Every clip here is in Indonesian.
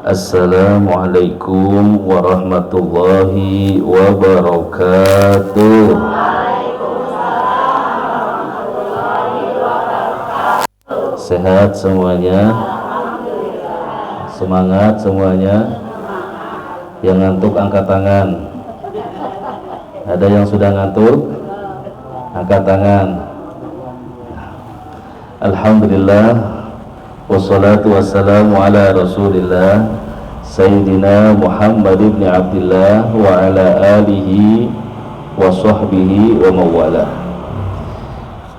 Assalamualaikum warahmatullahi wabarakatuh. Sehat semuanya? Semangat semuanya? Yang ngantuk angkat tangan. Ada yang sudah ngantuk? Angkat tangan. Alhamdulillah, wassalatu wassalamu ala rasulillah Sayyidina Muhammad ibn Abdillah wa ala alihi wa sahbihi wa mawala.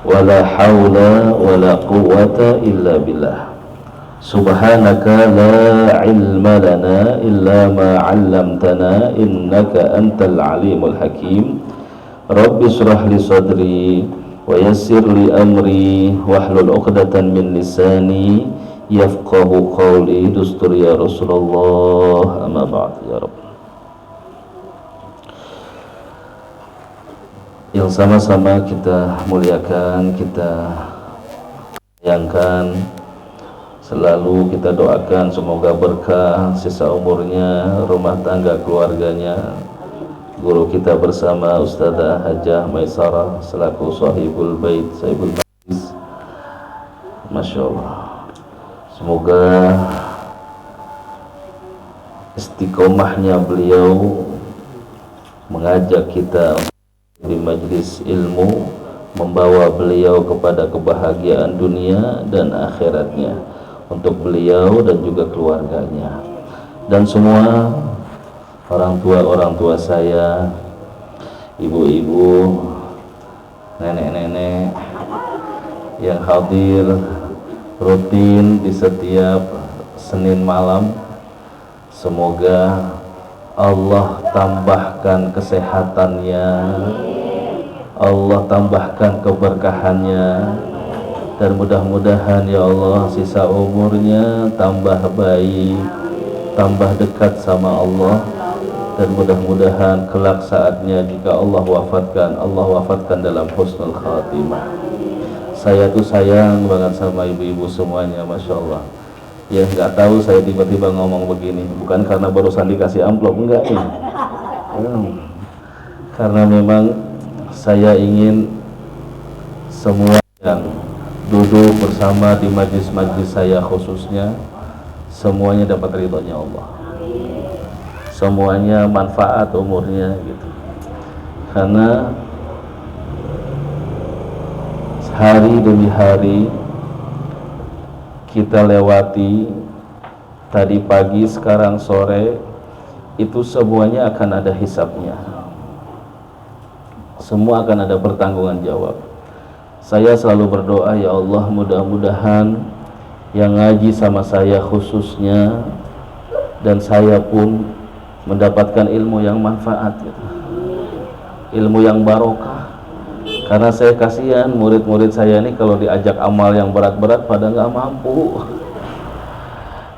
Wala hawla wala quwwata illa billah. Subhanaka la ilma lana illa ma 'allamtana innaka antal alimul hakim. Rabbi shrah li sadri wa yassir li amri wahlul 'uqdatan min lisani yafqahu qawli. Dustur ya Rasulullah, amma ba'd. Ya Rabb, yang sama-sama kita muliakan, kita sayangkan, selalu kita doakan semoga berkah sisa umurnya, rumah tangga keluarganya. Guru kita bersama Ustazah Hajah Maisarah selaku sahibul bait, sahibul majlis, Masya Allah, semoga istiqomahnya beliau mengajak kita di majlis ilmu, membawa beliau kepada kebahagiaan dunia dan akhiratnya untuk beliau dan juga keluarganya dan semua orang tua saya, ibu-ibu, nenek-nenek yang hadir rutin di setiap Senin malam. Semoga Allah tambahkan kesehatannya, Allah tambahkan keberkahannya, dan mudah-mudahan ya Allah sisa umurnya tambah baik, tambah dekat sama Allah, dan mudah-mudahan kelak saatnya jika Allah wafatkan dalam husnul khatimah. Saya tuh sayang banget sama ibu-ibu semuanya, Masya Allah. Ya nggak tahu saya tiba-tiba ngomong begini, bukan karena barusan dikasih amplop, enggak ini. Karena memang saya ingin semua yang duduk bersama di majlis-majlis saya khususnya, semuanya dapat ridhonya Allah, semuanya manfaat umurnya gitu. Karena hari demi hari kita lewati, tadi pagi, sekarang sore, itu semuanya akan ada hisabnya, semua akan ada pertanggungan jawab. Saya selalu berdoa, ya Allah, mudah-mudahan yang ngaji sama saya khususnya dan saya pun mendapatkan ilmu yang manfaat gitu. Ilmu yang barokah. Karena saya kasihan murid-murid saya ini kalau diajak amal yang berat-berat pada nggak mampu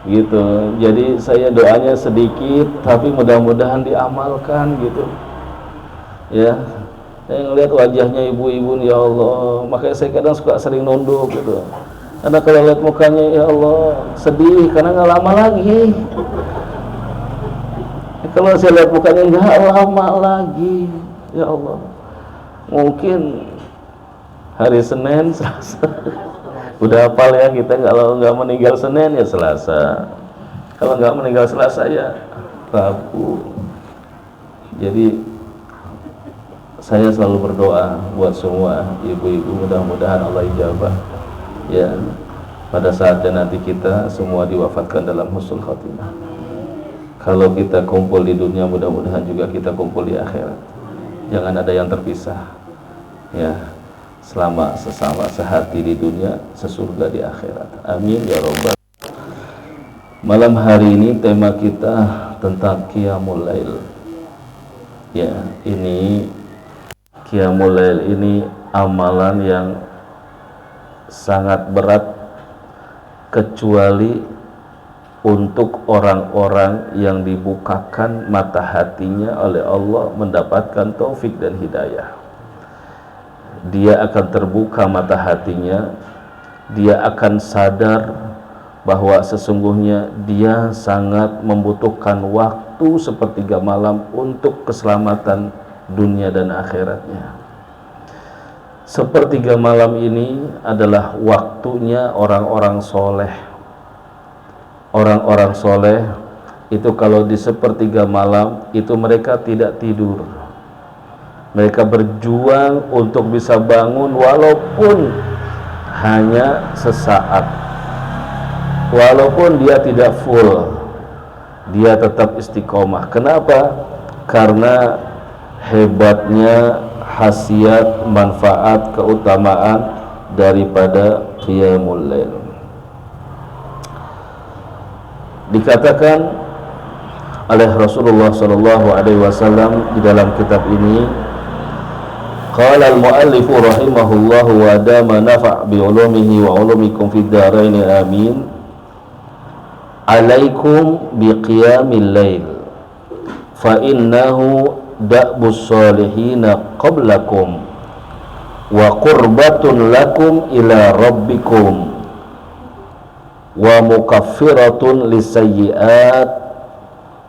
gitu. Jadi saya doanya sedikit tapi mudah-mudahan diamalkan gitu ya. Saya ngelihat wajahnya ibu-ibu, ya Allah, makanya saya kadang sering nunduk gitu. Karena kalau lihat mukanya, ya Allah, sedih karena nggak lama lagi. Kalau saya lihat mukanya nggak lama lagi, ya Allah, mungkin hari Senin, Selasa. Udah hafal ya kita, kalau nggak meninggal Senin ya Selasa, kalau nggak meninggal Selasa ya Rabu. Jadi saya selalu berdoa buat semua ibu-ibu, mudah-mudahan Allah ijabah ya pada saatnya nanti kita semua diwafatkan dalam husnul khatimah. Kalau kita kumpul di dunia, mudah-mudahan juga kita kumpul di akhirat. Jangan ada yang terpisah ya, selama sesama sehati di dunia, sesurga di akhirat. Amin ya Rabbal. Malam hari ini tema kita tentang Qiyamul Lail ya. Ini Qiyamul Lail ini amalan yang sangat berat, kecuali untuk orang-orang yang dibukakan mata hatinya oleh Allah, mendapatkan taufik dan hidayah. Dia akan terbuka mata hatinya, dia akan sadar bahwa sesungguhnya dia sangat membutuhkan waktu sepertiga malam untuk keselamatan dunia dan akhiratnya. Sepertiga malam ini adalah waktunya orang-orang soleh. Orang-orang soleh itu kalau di sepertiga malam itu mereka tidak tidur. Mereka berjuang untuk bisa bangun walaupun hanya sesaat. Walaupun dia tidak full, dia tetap istiqomah. Kenapa? Karena hebatnya khasiat, manfaat, keutamaan daripada qiyamul lail. Dikatakan oleh Rasulullah sallallahu alaihi wasallam di dalam kitab ini, qala al-muallif rahimahullahu wa dama nafa' bi ulumihi wa ulumikum fid dharain amin. Alaikum biqiyamil lail fa innahu da'bus salihina qablakum wa qurbatun lakum ila rabbikum wa mukaffiratun lisayyi'at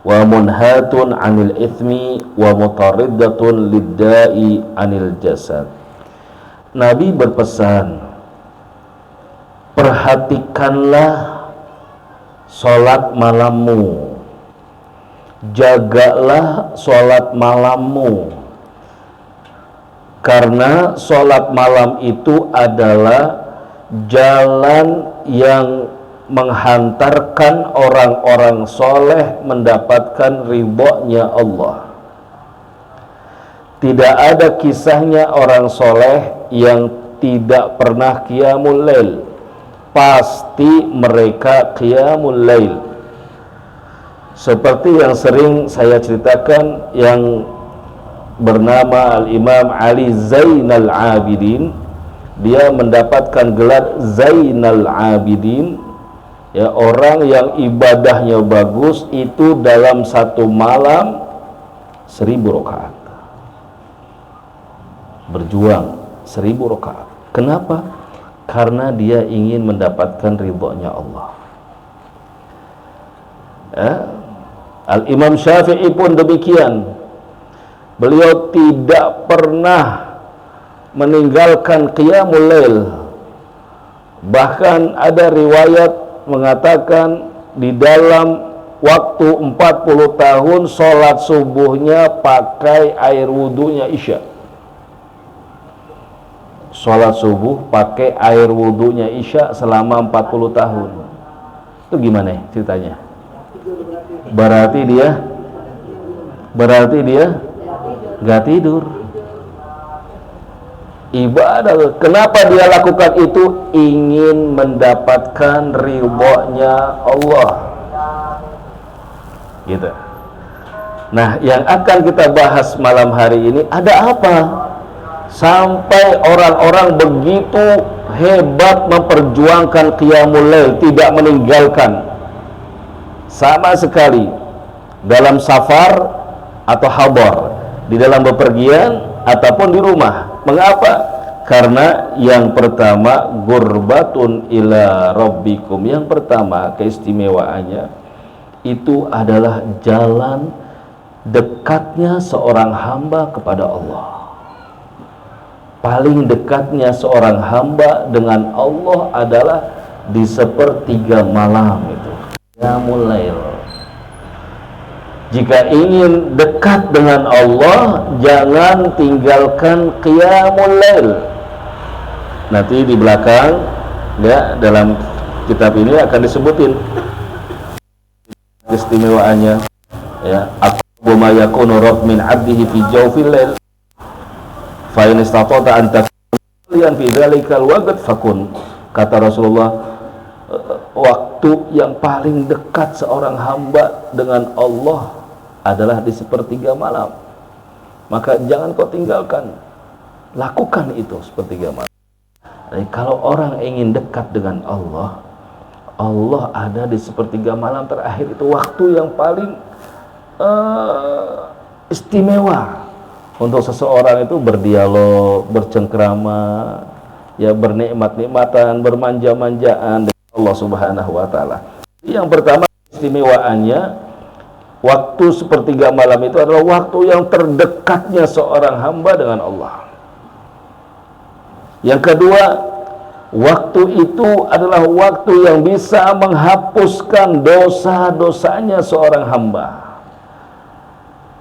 wa munhatun 'anil ithmi wa mutariddatun lidda'i 'anil jasad. Nabi berpesan, perhatikanlah sholat malammu, jagalah sholat malammu, karena sholat malam itu adalah jalan yang menghantarkan orang-orang soleh mendapatkan ridhonya Allah. Tidak ada kisahnya orang soleh yang tidak pernah qiyamul lail. Pasti mereka qiyamul lail. Seperti yang sering saya ceritakan, yang bernama Al-Imam Ali Zainal Abidin, dia mendapatkan gelar Zainal Abidin, ya, orang yang ibadahnya bagus itu dalam satu malam 1000 rakaat. Berjuang 1000 rakaat. Kenapa? Karena dia ingin mendapatkan ridhonya Allah. Al-Imam Syafi'i pun demikian. Beliau tidak pernah meninggalkan qiyamul lail. Bahkan ada riwayat mengatakan di dalam waktu 40 tahun sholat subuhnya pakai air wudunya Isya. Sholat subuh pakai air wudunya Isya selama 40 tahun. Itu gimana ceritanya? Berarti dia gak tidur. Ibadah. Kenapa dia lakukan itu? Ingin mendapatkan ridhonya Allah. Gitu. Nah, yang akan kita bahas malam hari ini, ada apa sampai orang-orang begitu hebat memperjuangkan qiyamul lail, tidak meninggalkan sama sekali dalam safar atau hadar, di dalam bepergian ataupun di rumah. Mengapa? Karena yang pertama, gurbatun ila rabbikum. Yang pertama, keistimewaannya itu adalah jalan dekatnya seorang hamba kepada Allah. Paling dekatnya seorang hamba dengan Allah adalah di sepertiga malam itu, qiyamul lail. Jika ingin dekat dengan Allah, jangan tinggalkan qiyamul lail. Nanti di belakang, ya, dalam kitab ini akan disebutin istimewaannya, ya, aqrabu ma yakunu rabb min 'abdihi fi jawfil lail fa in istata'ta an takun fi dzalikal waqt fakun. Kata Rasulullah, waktu yang paling dekat seorang hamba dengan Allah adalah di sepertiga malam. Maka jangan kau tinggalkan, lakukan itu sepertiga malam. Jadi kalau orang ingin dekat dengan Allah, Allah ada di sepertiga malam terakhir. Itu waktu yang paling istimewa untuk seseorang itu berdialog, bercengkrama, ya, bernikmat-nikmatan, bermanja-manjaan dengan Allah Subhanahu wa taala. Yang pertama, istimewaannya waktu sepertiga malam itu adalah waktu yang terdekatnya seorang hamba dengan Allah. Yang kedua, waktu itu adalah waktu yang bisa menghapuskan dosa-dosanya seorang hamba.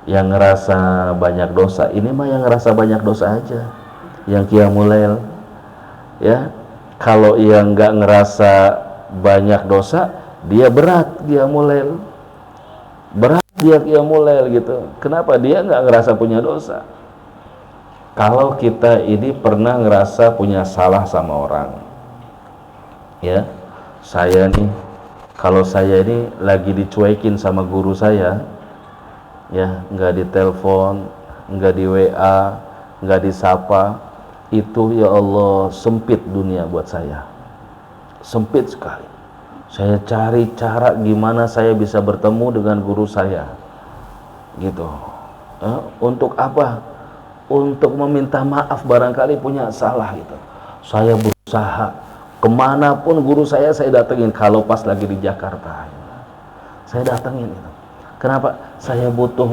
Yang ngerasa banyak dosa, ini mah yang ngerasa banyak dosa aja, yang qiyamul lail. Ya, kalau yang nggak ngerasa banyak dosa, dia berat qiyamul lail, berat dia qiyamul lail gitu. Kenapa? Dia nggak ngerasa punya dosa. Kalau kita ini pernah ngerasa punya salah sama orang, ya, saya nih, kalau saya ini lagi dicuekin sama guru saya, ya, nggak ditelepon, nggak di WA, nggak disapa, itu ya Allah sempit dunia buat saya, sempit sekali. Saya cari cara gimana saya bisa bertemu dengan guru saya, gitu. Untuk apa? Untuk meminta maaf barangkali punya salah gitu. Saya berusaha kemanapun guru saya datengin. Kalau pas lagi di Jakarta, saya datengin gitu. Kenapa? Saya butuh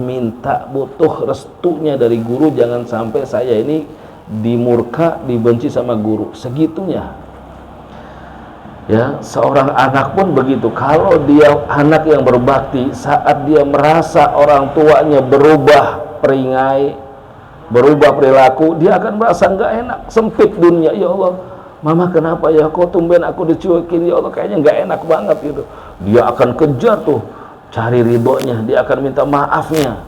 restunya dari guru. Jangan sampai saya ini dimurka, dibenci sama guru segitunya. Ya, seorang anak pun begitu. Kalau dia anak yang berbakti, saat dia merasa orang tuanya berubah peringai, berubah perilaku, dia akan merasa nggak enak, sempit dunia. Ya Allah, mama kenapa ya, kok tumben aku dicuekin, ya Allah, kayaknya nggak enak banget gitu. Dia akan kejar tuh, cari ridhonya, dia akan minta maafnya.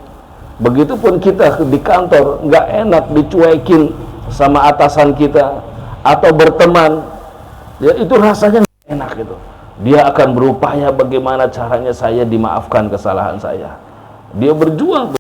Begitupun kita di kantor, nggak enak dicuekin sama atasan kita atau berteman, ya itu rasanya nggak enak gitu. Dia akan berupaya bagaimana caranya saya dimaafkan kesalahan saya. Dia berjuang.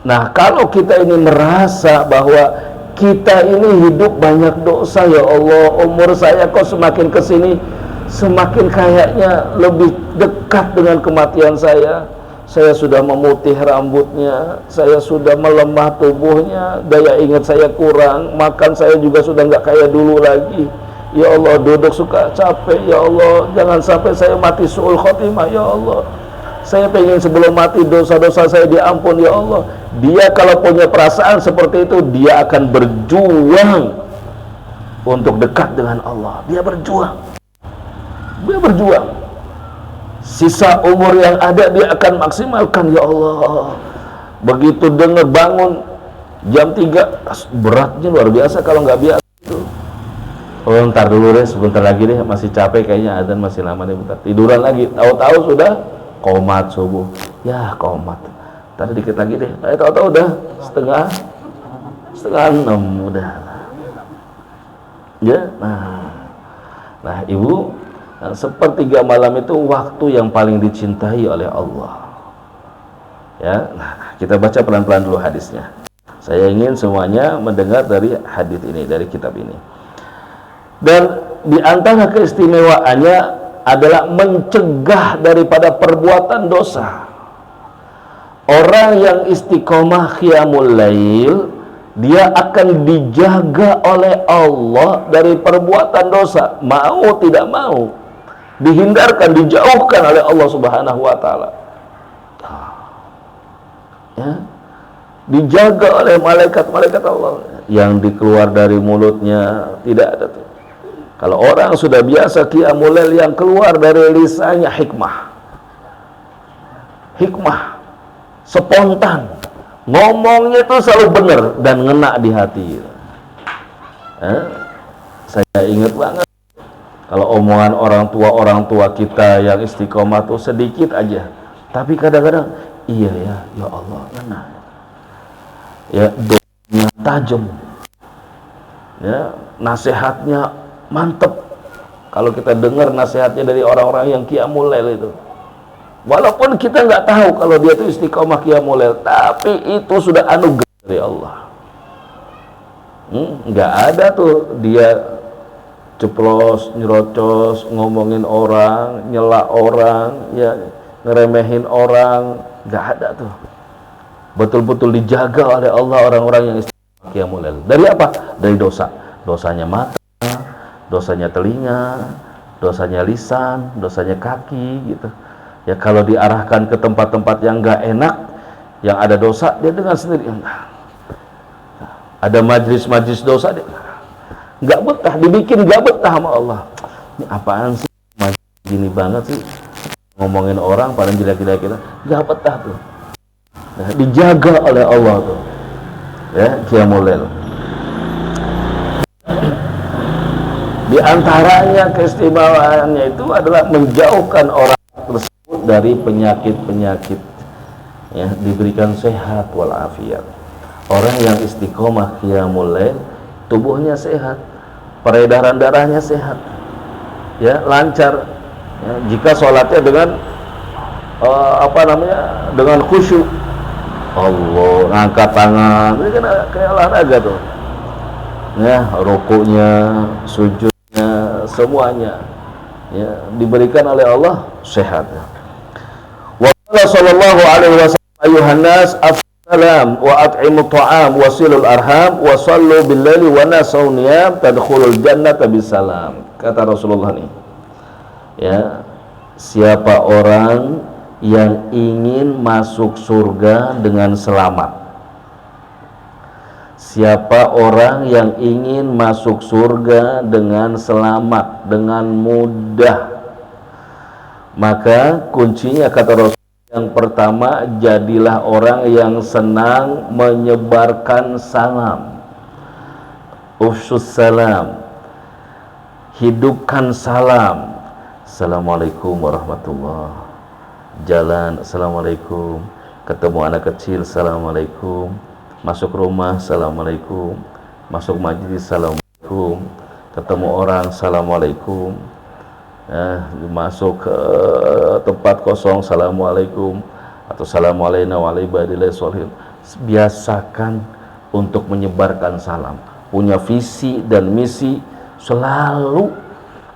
Nah, kalau kita ini merasa bahwa kita ini hidup banyak dosa, ya Allah, umur saya kok semakin kesini semakin kayaknya lebih dekat dengan kematian saya. Saya sudah memutih rambutnya, saya sudah melemah tubuhnya, daya ingat saya kurang, makan saya juga sudah nggak kayak dulu lagi. Ya Allah, duduk suka capek, ya Allah, jangan sampai saya mati su'ul khotimah, ya Allah. Saya pengen sebelum mati dosa-dosa saya diampun, ya Allah. Dia kalau punya perasaan seperti itu, dia akan berjuang untuk dekat dengan Allah. Dia berjuang. Sisa umur yang ada dia akan maksimalkan, ya Allah. Begitu dengar bangun jam 3, beratnya luar biasa kalau nggak biasa itu. Oh, ntar dulu deh, sebentar lagi deh, masih capek kayaknya, azan masih lama deh, bentar. Tiduran lagi, tahu-tahu sudah qomat subuh. Ya, qomat. Tadi dikit lagi deh. Tahu-tahu udah setengah 6 udah. Ya, nah Ibu, sepertiga malam itu waktu yang paling dicintai oleh Allah. Ya, nah, kita baca pelan-pelan dulu hadisnya. Saya ingin semuanya mendengar dari hadis ini, dari kitab ini. Dan di antara keistimewaannya adalah mencegah daripada perbuatan dosa. Orang yang istiqomah qiyamul lail, dia akan dijaga oleh Allah dari perbuatan dosa, mau tidak mau, dihindarkan, dijauhkan oleh Allah Subhanahu wa taala. Ya, dijaga oleh malaikat-malaikat Allah yang dikeluar dari mulutnya tidak ada tuh. Kalau orang sudah biasa qiyamul lail, yang keluar dari lisannya hikmah, spontan, ngomongnya itu selalu benar dan ngena di hati. Saya ingat banget kalau omongan orang tua kita yang istiqomah tuh sedikit aja, tapi kadang-kadang iya ya Allah, ngena. Ya, doanya tajam, ya, nasihatnya mantep. Kalau kita dengar nasihatnya dari orang-orang yang qiyamul lail itu, walaupun kita nggak tahu kalau dia itu istiqomah qiyamul lail, tapi itu sudah anugerah dari Allah. Nggak ada tuh dia ceplos, nyerocos, ngomongin orang, nyela orang, ya, ngeremehin orang, nggak ada tuh. Betul-betul dijaga oleh Allah orang-orang yang istiqomah qiyamul lail. Dari apa? Dari dosa. Dosanya mata, dosanya telinga, dosanya lisan, dosanya kaki gitu. Ya kalau diarahkan ke tempat-tempat yang nggak enak, yang ada dosa, dia dengan sendiri. Ada majlis-majlis dosa, dia nggak betah, dibikin nggak betah sama Allah. Ini apaan sih? Gini banget sih, ngomongin orang paling jelek-jelek kita, nggak betah tuh. Nah, dijaga oleh Allah tuh, ya qiyamul lail. Di antaranya keistimewaannya itu adalah menjauhkan orang tersebut dari penyakit-penyakit, ya, diberikan sehat walafiat. Orang yang istiqomah qiyamul lail, tubuhnya sehat, peredaran darahnya sehat, ya, lancar, ya, jika sholatnya dengan dengan khusyuk. Allah, ngangkat tangan, ini kan kayak olahraga tuh, ya, rukuknya, sujudnya, semuanya, ya, diberikan oleh Allah sehat. Wa sallallahu alaihi wasallam, ayuhan nas, salam wa at'imu ta'am wa silul arham wa sallu bil laili wa nasaw niyam tadkhulul jannata bisalam. Kata Rasulullah nih, ya, siapa orang yang ingin masuk surga dengan selamat, siapa orang yang ingin masuk surga dengan selamat, dengan mudah, maka kuncinya kata Rasul yang pertama, jadilah orang yang senang menyebarkan salam. Ufsus salam, hidupkan salam. Assalamualaikum warahmatullahi. Jalan, assalamualaikum. Ketemu anak kecil, assalamualaikum. Masuk rumah, assalamualaikum. Masuk majlis, assalamualaikum. Ketemu orang, assalamualaikum. Masuk ke tempat kosong, assalamualaikum, atau assalamualaikum warahmatullahi wabarakatuh. Biasakan untuk menyebarkan salam. Punya visi dan misi selalu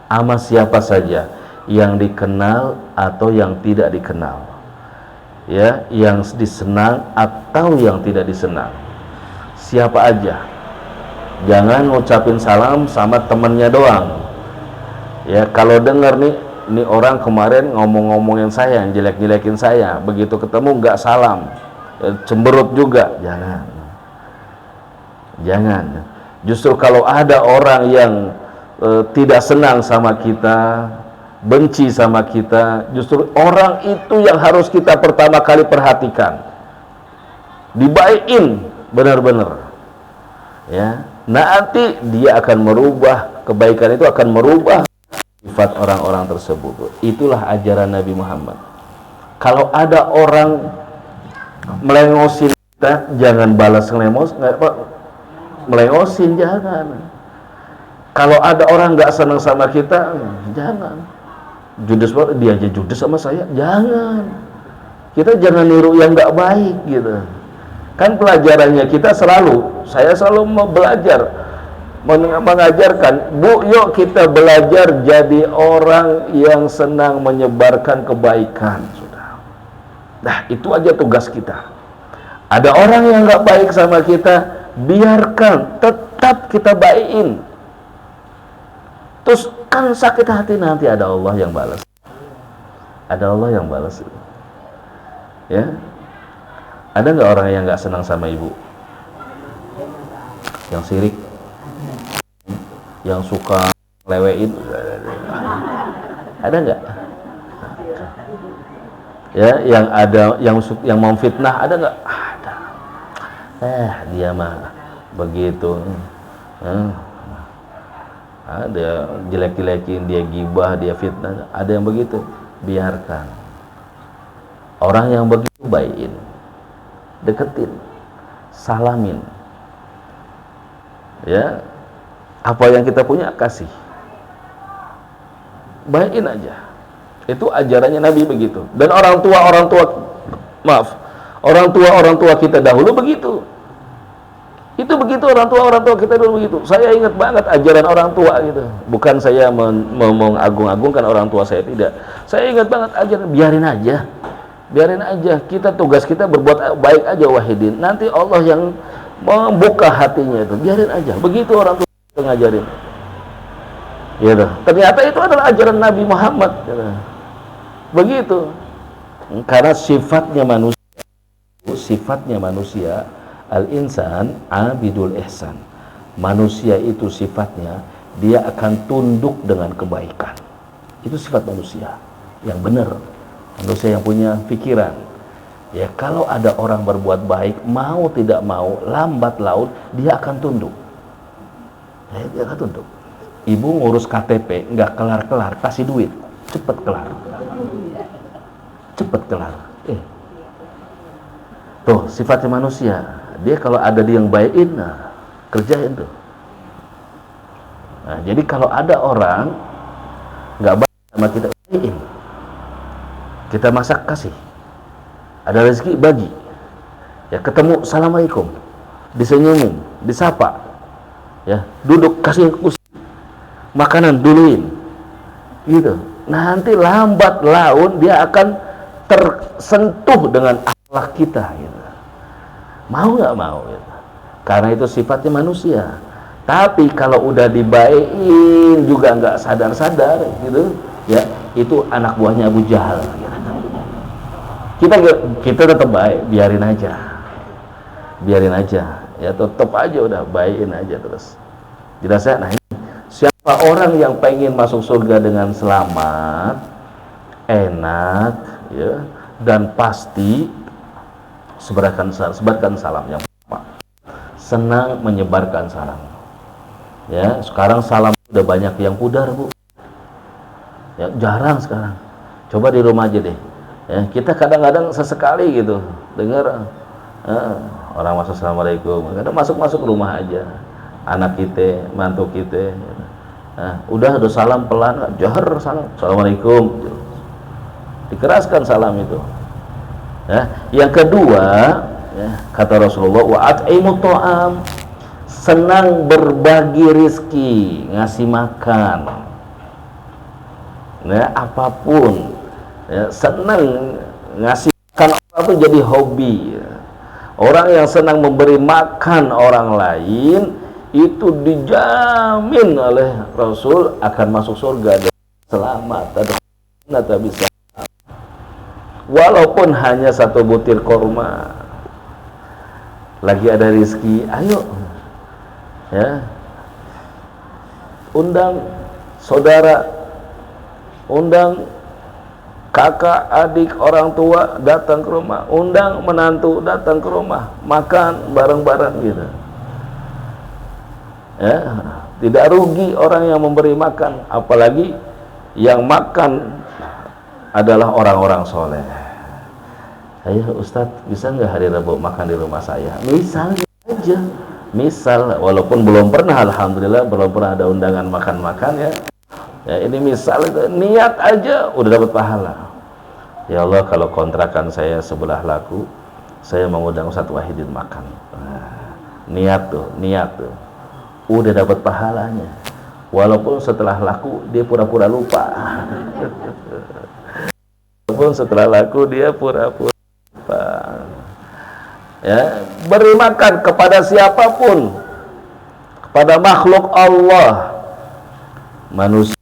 sama siapa saja, yang dikenal atau yang tidak dikenal, ya, yang disenang atau yang tidak disenang, siapa aja. Jangan ngucapin salam sama temennya doang, ya. Kalau dengar nih orang kemarin ngomong-ngomongin saya, yang jelek-jelekin saya, begitu ketemu nggak salam, cemberut juga, jangan. Justru kalau ada orang yang tidak senang sama kita, benci sama kita, justru orang itu yang harus kita pertama kali perhatikan, dibaikin benar-benar, ya. Nanti dia akan merubah, kebaikan itu akan merubah sifat orang-orang tersebut. Itulah ajaran Nabi Muhammad. Kalau ada orang melengosin kita, jangan balas melengosin, jangan. Kalau ada orang nggak senang sama kita, jangan. Judes banget, dia aja judes sama saya, jangan. Kita jangan niru yang nggak baik gitu. Kan pelajarannya kita saya selalu mau belajar, mengajarkan, Bu, yuk kita belajar jadi orang yang senang menyebarkan kebaikan. Sudah. Nah, itu aja tugas kita. Ada orang yang nggak baik sama kita, biarkan, tetap kita baikin. Terus kan sakit hati, nanti ada Allah yang balas. Ada Allah yang balas. Ya. Ada nggak orang yang nggak senang sama ibu? Yang sirik? Yang suka lewein? Ada nggak? Ya, yang ada yang mau fitnah, ada nggak? Ada. Dia mah begitu. Dia jelek-jelekin, dia gibah, dia fitnah, ada yang begitu. Biarkan. Orang yang begitu baikin, deketin, salamin, ya, apa yang kita punya kasih, baikin aja. Itu ajarannya Nabi begitu. Dan orang tua kita dahulu begitu. Itu begitu, orang tua kita dulu begitu. Saya ingat banget ajaran orang tua gitu. Bukan saya mengagung-agungkan orang tua saya, tidak. Saya ingat banget ajaran, biarin aja. Kita, tugas kita berbuat baik aja, wahidin. Nanti Allah yang membuka hatinya itu. Biarin aja. Begitu orang tua kita ngajarin. Gitu. Ternyata itu adalah ajaran Nabi Muhammad. Gitu. Begitu. Karena sifatnya manusia al-insan abidul ihsan. Manusia itu sifatnya dia akan tunduk dengan kebaikan. Itu sifat manusia yang benar. Manusia yang punya pikiran. Ya, kalau ada orang berbuat baik, mau tidak mau, lambat laun dia akan tunduk. Ya, dia akan tunduk. Ibu ngurus KTP nggak kelar-kelar, kasih duit, cepet kelar. Cepet kelar. Tuh sifatnya manusia. Dia kalau ada dia yang baikin, nah, kerjain tuh. Nah, jadi kalau ada orang nggak baik sama kita, baikin. Kita masak kasih. Ada rezeki bagi. Ya, ketemu assalamualaikum, disenyumin, disapa. Ya, duduk kasih kursi, makanan duluin. Gitu. Nanti lambat laun dia akan tersentuh dengan akhlak kita. Gitu. Mau nggak mau? Gitu. Karena itu sifatnya manusia. Tapi kalau udah dibaikin juga nggak sadar-sadar, gitu. Ya, itu anak buahnya Abu Jahal. Gitu. Kita tetap baik, biarin aja, ya tetap aja udah baikin aja terus. Jelas ya. Nah, ini siapa orang yang pengen masuk surga dengan selamat, enak, ya, dan pasti sebarkan salam yang pertama. Senang menyebarkan salam. Ya, sekarang salam udah banyak yang pudar, Bu. Ya, jarang sekarang. Coba di rumah aja deh. Ya, kita kadang-kadang sesekali gitu dengar orang masuk assalamualaikum, kadang masuk rumah aja anak kita, mantu kita, udah salam pelan, jahar salam, assalamualaikum, dikeraskan salam itu. Ya, yang kedua, ya, kata Rasulullah, wa at'imut ta'am, senang berbagi rizki, ngasih makan, ya, apapun. Ya, senang ngasih makan orang itu jadi hobi. Orang yang senang memberi makan orang lain itu dijamin oleh Rasul akan masuk surga dan selamat. Ada bisa. Walaupun hanya satu butir korma, lagi ada rezeki, ayo, ya, undang saudara, undang kakak, adik, orang tua datang ke rumah, undang menantu datang ke rumah, makan bareng-bareng gitu. Ya, tidak rugi orang yang memberi makan, apalagi yang makan adalah orang-orang soleh. Ayo Ustadz, bisa nggak hari Rabu makan di rumah saya? Misalnya aja, walaupun belum pernah, alhamdulillah belum pernah ada undangan makan-makan ya. Ya, ini misal itu, niat aja udah dapat pahala. Ya Allah, kalau kontrakan saya sebelah laku, saya mengundang Ustadz Wahidin makan. Nah, niat tuh, udah dapat pahalanya. Walaupun setelah laku dia pura-pura lupa. Walaupun setelah laku dia pura-pura lupa. Ya, beri makan kepada siapapun, kepada makhluk Allah, manusia,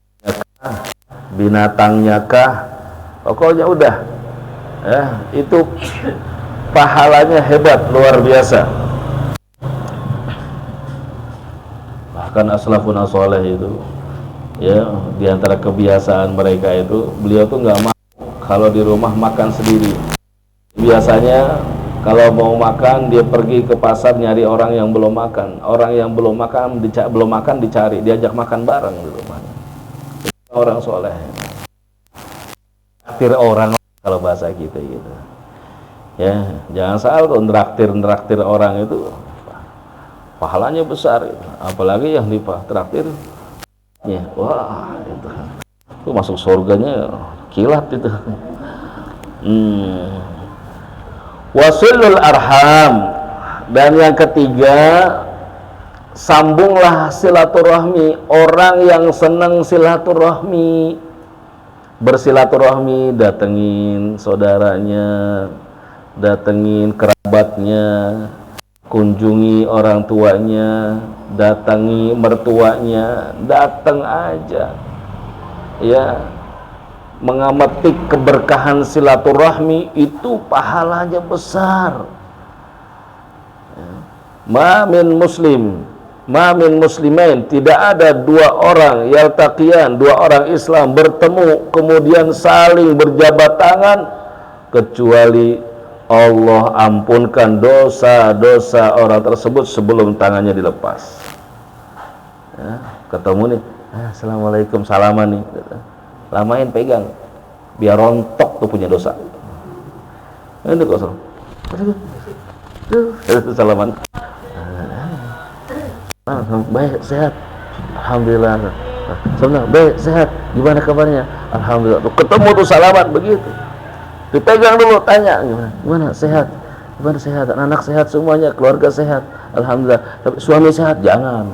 binatangnya kah, pokoknya udah, ya, itu pahalanya hebat, luar biasa. Bahkan aslafun as-soleh itu, ya, diantara kebiasaan mereka itu, beliau tuh nggak mau kalau di rumah makan sendiri. Biasanya kalau mau makan dia pergi ke pasar nyari orang yang belum makan, belum makan dicari, diajak makan bareng di rumahnya. Orang soleh, traktir orang kalau bahasa kita gitu. Ya, jangan salah, traktir orang itu pahalanya besar gitu. Apalagi yang ditraktir, ya, wah itu masuk surganya kilat itu. Wasilul arham, dan yang ketiga, sambunglah silaturahmi. Orang yang senang silaturahmi, bersilaturahmi, datengin saudaranya, datengin kerabatnya, kunjungi orang tuanya, datangi mertuanya, datang aja, ya, mengamati keberkahan silaturahmi itu pahalanya besar. Ma min muslimain, tidak ada dua orang yaltaqiyan, dua orang Islam bertemu kemudian saling berjabat tangan kecuali Allah ampunkan dosa-dosa orang tersebut sebelum tangannya dilepas. Ya, ketemu nih, assalamualaikum, salaman nih, lamain pegang biar rontok tuh punya dosa. Ini kok salaman. Baik, sehat, alhamdulillah. Sebenarnya baik, sehat, gimana kabarnya? Alhamdulillah. Ketemu tuh salaman begitu, dipegang dulu, tanya gimana, sehat, gimana, sehat, anak sehat semuanya, keluarga sehat, alhamdulillah. Tapi suami sehat? Jangan,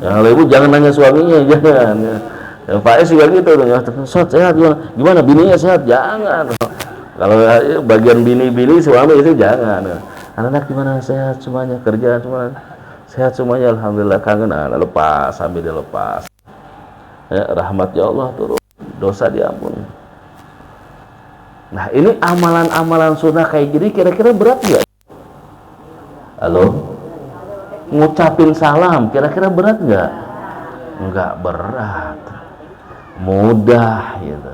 yang ibu jangan nanya suaminya, jangan. Pak S juga gitu tuh, sehat, gimana bininya sehat? Jangan. Kalau bagian bini suami itu jangan. Anak gimana, sehat semuanya, kerjaan semuanya sehat semuanya, alhamdulillah. Kangen, lepas, sambil dilepas, ya, rahmatnya Allah turun, dosa diampuni. Nah, ini amalan-amalan sunnah kayak gini kira-kira berat nggak? Halo, ngucapin salam kira-kira berat nggak? Nggak berat, mudah gitu.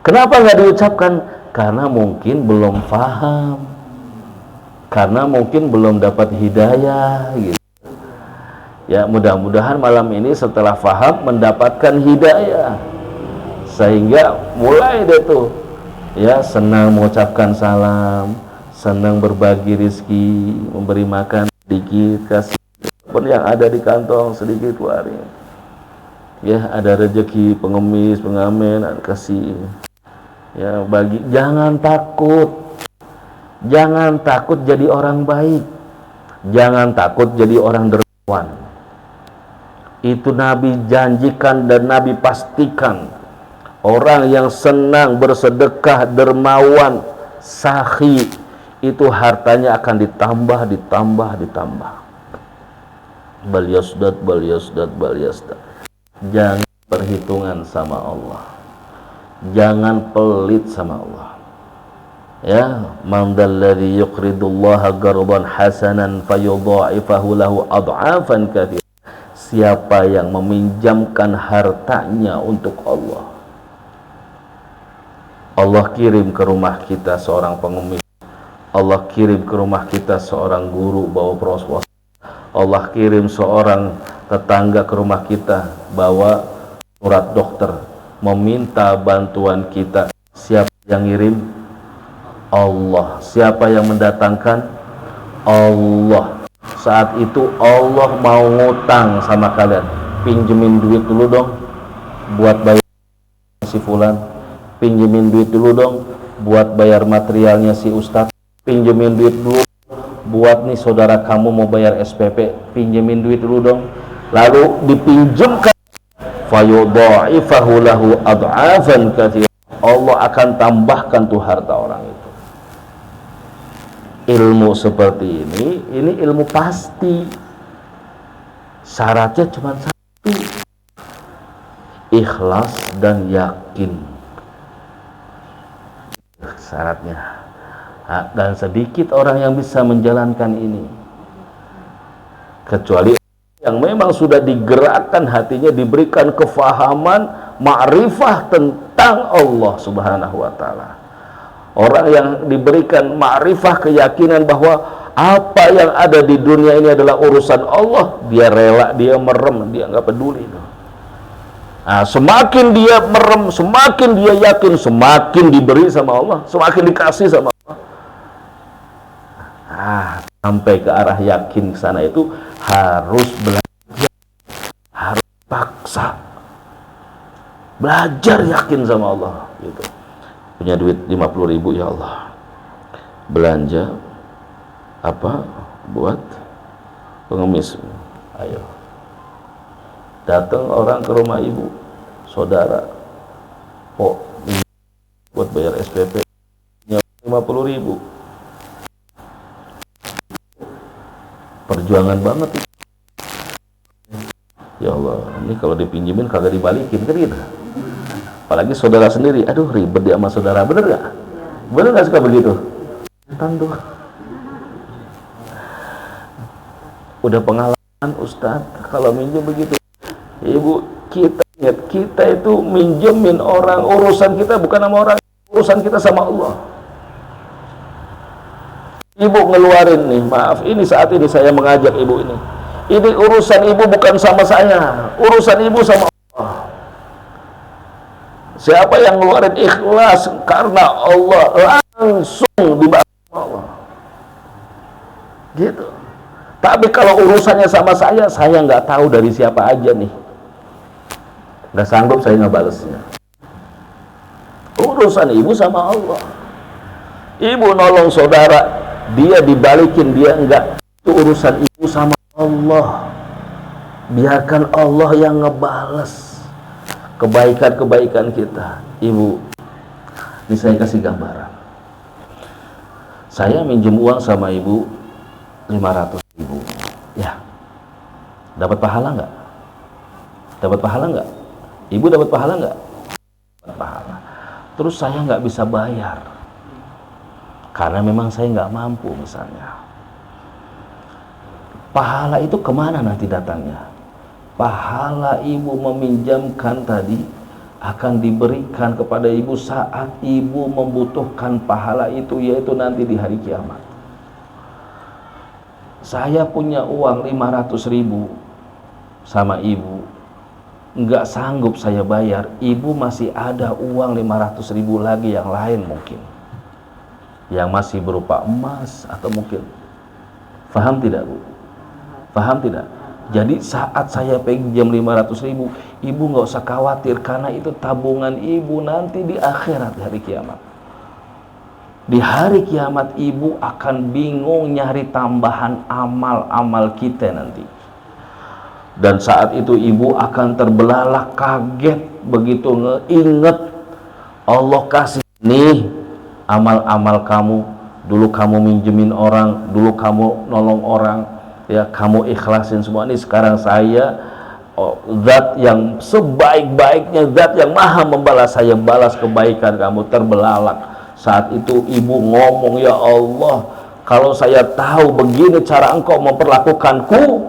Kenapa nggak diucapkan? Karena mungkin belum paham, karena mungkin belum dapat hidayah gitu. Ya, mudah-mudahan malam ini setelah faham mendapatkan hidayah, sehingga mulai deh tuh, ya, senang mengucapkan salam, senang berbagi rizki, memberi makan sedikit, kasih pun yang ada di kantong sedikit keluarin. Ya, ada rezeki pengemis, pengamen, kasih. Ya, bagi, jangan takut. Jangan takut jadi orang baik. Jangan takut jadi orang dermawan. Itu Nabi janjikan dan Nabi pastikan. Orang yang senang bersedekah, dermawan, sakhi, itu hartanya akan ditambah. Bal yasdad. Jangan perhitungan sama Allah. Jangan pelit sama Allah. Ya, man dalladzi yuqridullaha qardan hasanan fayudha'ifahu lahu ad'afan katsira. Siapa yang meminjamkan hartanya untuk Allah, Allah kirim ke rumah kita seorang pengemis, Allah kirim ke rumah kita seorang guru bawa pros-pros, Allah kirim seorang tetangga ke rumah kita bawa surat dokter meminta bantuan kita. Siapa yang ngirim? Allah. Siapa yang mendatangkan? Allah. Saat itu Allah mau ngutang sama kalian, pinjemin duit dulu dong buat bayar si fulan, pinjemin duit dulu dong buat bayar materialnya si ustadz, pinjemin duit dulu buat nih saudara kamu mau bayar SPP, pinjemin duit dulu dong. Lalu dipinjemkan, fayudha'ifahu lahu ad'afan katsira. Allah akan tambahkan tuh harta orang itu. Ilmu seperti ini ilmu pasti. Syaratnya cuma satu, ikhlas dan yakin. Syaratnya. Dan sedikit orang yang bisa menjalankan ini, kecuali yang memang sudah digerakkan hatinya, diberikan kefahaman, ma'rifah tentang Allah Subhanahu wa ta'ala. Orang yang diberikan ma'rifah, keyakinan bahwa apa yang ada di dunia ini adalah urusan Allah, dia rela, dia merem, dia nggak peduli. Nah, semakin dia merem, semakin dia yakin, semakin diberi sama Allah, semakin dikasih sama Allah. Sampai ke arah yakin ke sana itu harus belajar, harus paksa, belajar yakin sama Allah gitu. Punya duit 50.000, ya Allah, belanja apa buat pengemis. Ayo, datang orang ke rumah ibu, saudara, buat bayar SPP 50.000. perjuangan banget. Ya Allah, ini kalau dipinjemin kagak dibalikin kan gitu. Apalagi saudara sendiri, aduh ribet dia sama saudara, bener gak? Bener gak suka begitu? Tandu. Udah pengalaman Ustadz, kalau minjem begitu. Ibu, kita itu minjemin orang, urusan kita bukan sama orang, urusan kita sama Allah. Ibu ngeluarin nih, maaf, ini saat ini saya mengajak ibu ini. Ini urusan ibu bukan sama saya, urusan ibu sama Allah. Siapa yang ngeluarin ikhlas karena Allah, langsung dibalas Allah. Gitu. Tapi kalau urusannya sama saya nggak tahu dari siapa aja nih. Nggak sanggup saya ngebalesnya. Urusan ibu sama Allah. Ibu nolong saudara, dia dibalikin, dia enggak. Itu urusan ibu sama Allah. Biarkan Allah yang ngebales kebaikan-kebaikan kita. Ibu, ini saya kasih gambaran. Saya minjem uang sama ibu 500.000. Ya, dapat pahala nggak? Dapat pahala nggak? Ibu dapat pahala nggak? Dapat pahala. Terus saya nggak bisa bayar karena memang saya nggak mampu misalnya. Pahala itu kemana nanti datangnya? Pahala ibu meminjamkan tadi akan diberikan kepada ibu saat ibu membutuhkan pahala itu, yaitu nanti di hari kiamat. Saya punya uang 500.000 sama ibu, nggak sanggup saya bayar. Ibu masih ada uang 500.000 lagi yang lain mungkin, yang masih berupa emas atau mungkin. Faham tidak, Bu? Paham tidak? Jadi saat saya pinjam 500.000, ibu nggak usah khawatir karena itu tabungan ibu nanti di akhirat, di hari kiamat. Di hari kiamat ibu akan bingung nyari tambahan amal-amal kita nanti. Dan saat itu ibu akan terbelalak, kaget begitu ngeinget Allah kasih nih amal-amal kamu. Dulu kamu minjemin orang, dulu kamu nolong orang, ya kamu ikhlasin semua ini. Sekarang saya, zat yang sebaik-baiknya, zat yang maha membalas, saya balas kebaikan kamu. Terbelalak. Saat itu ibu ngomong, ya Allah, kalau saya tahu begini cara engkau memperlakukanku,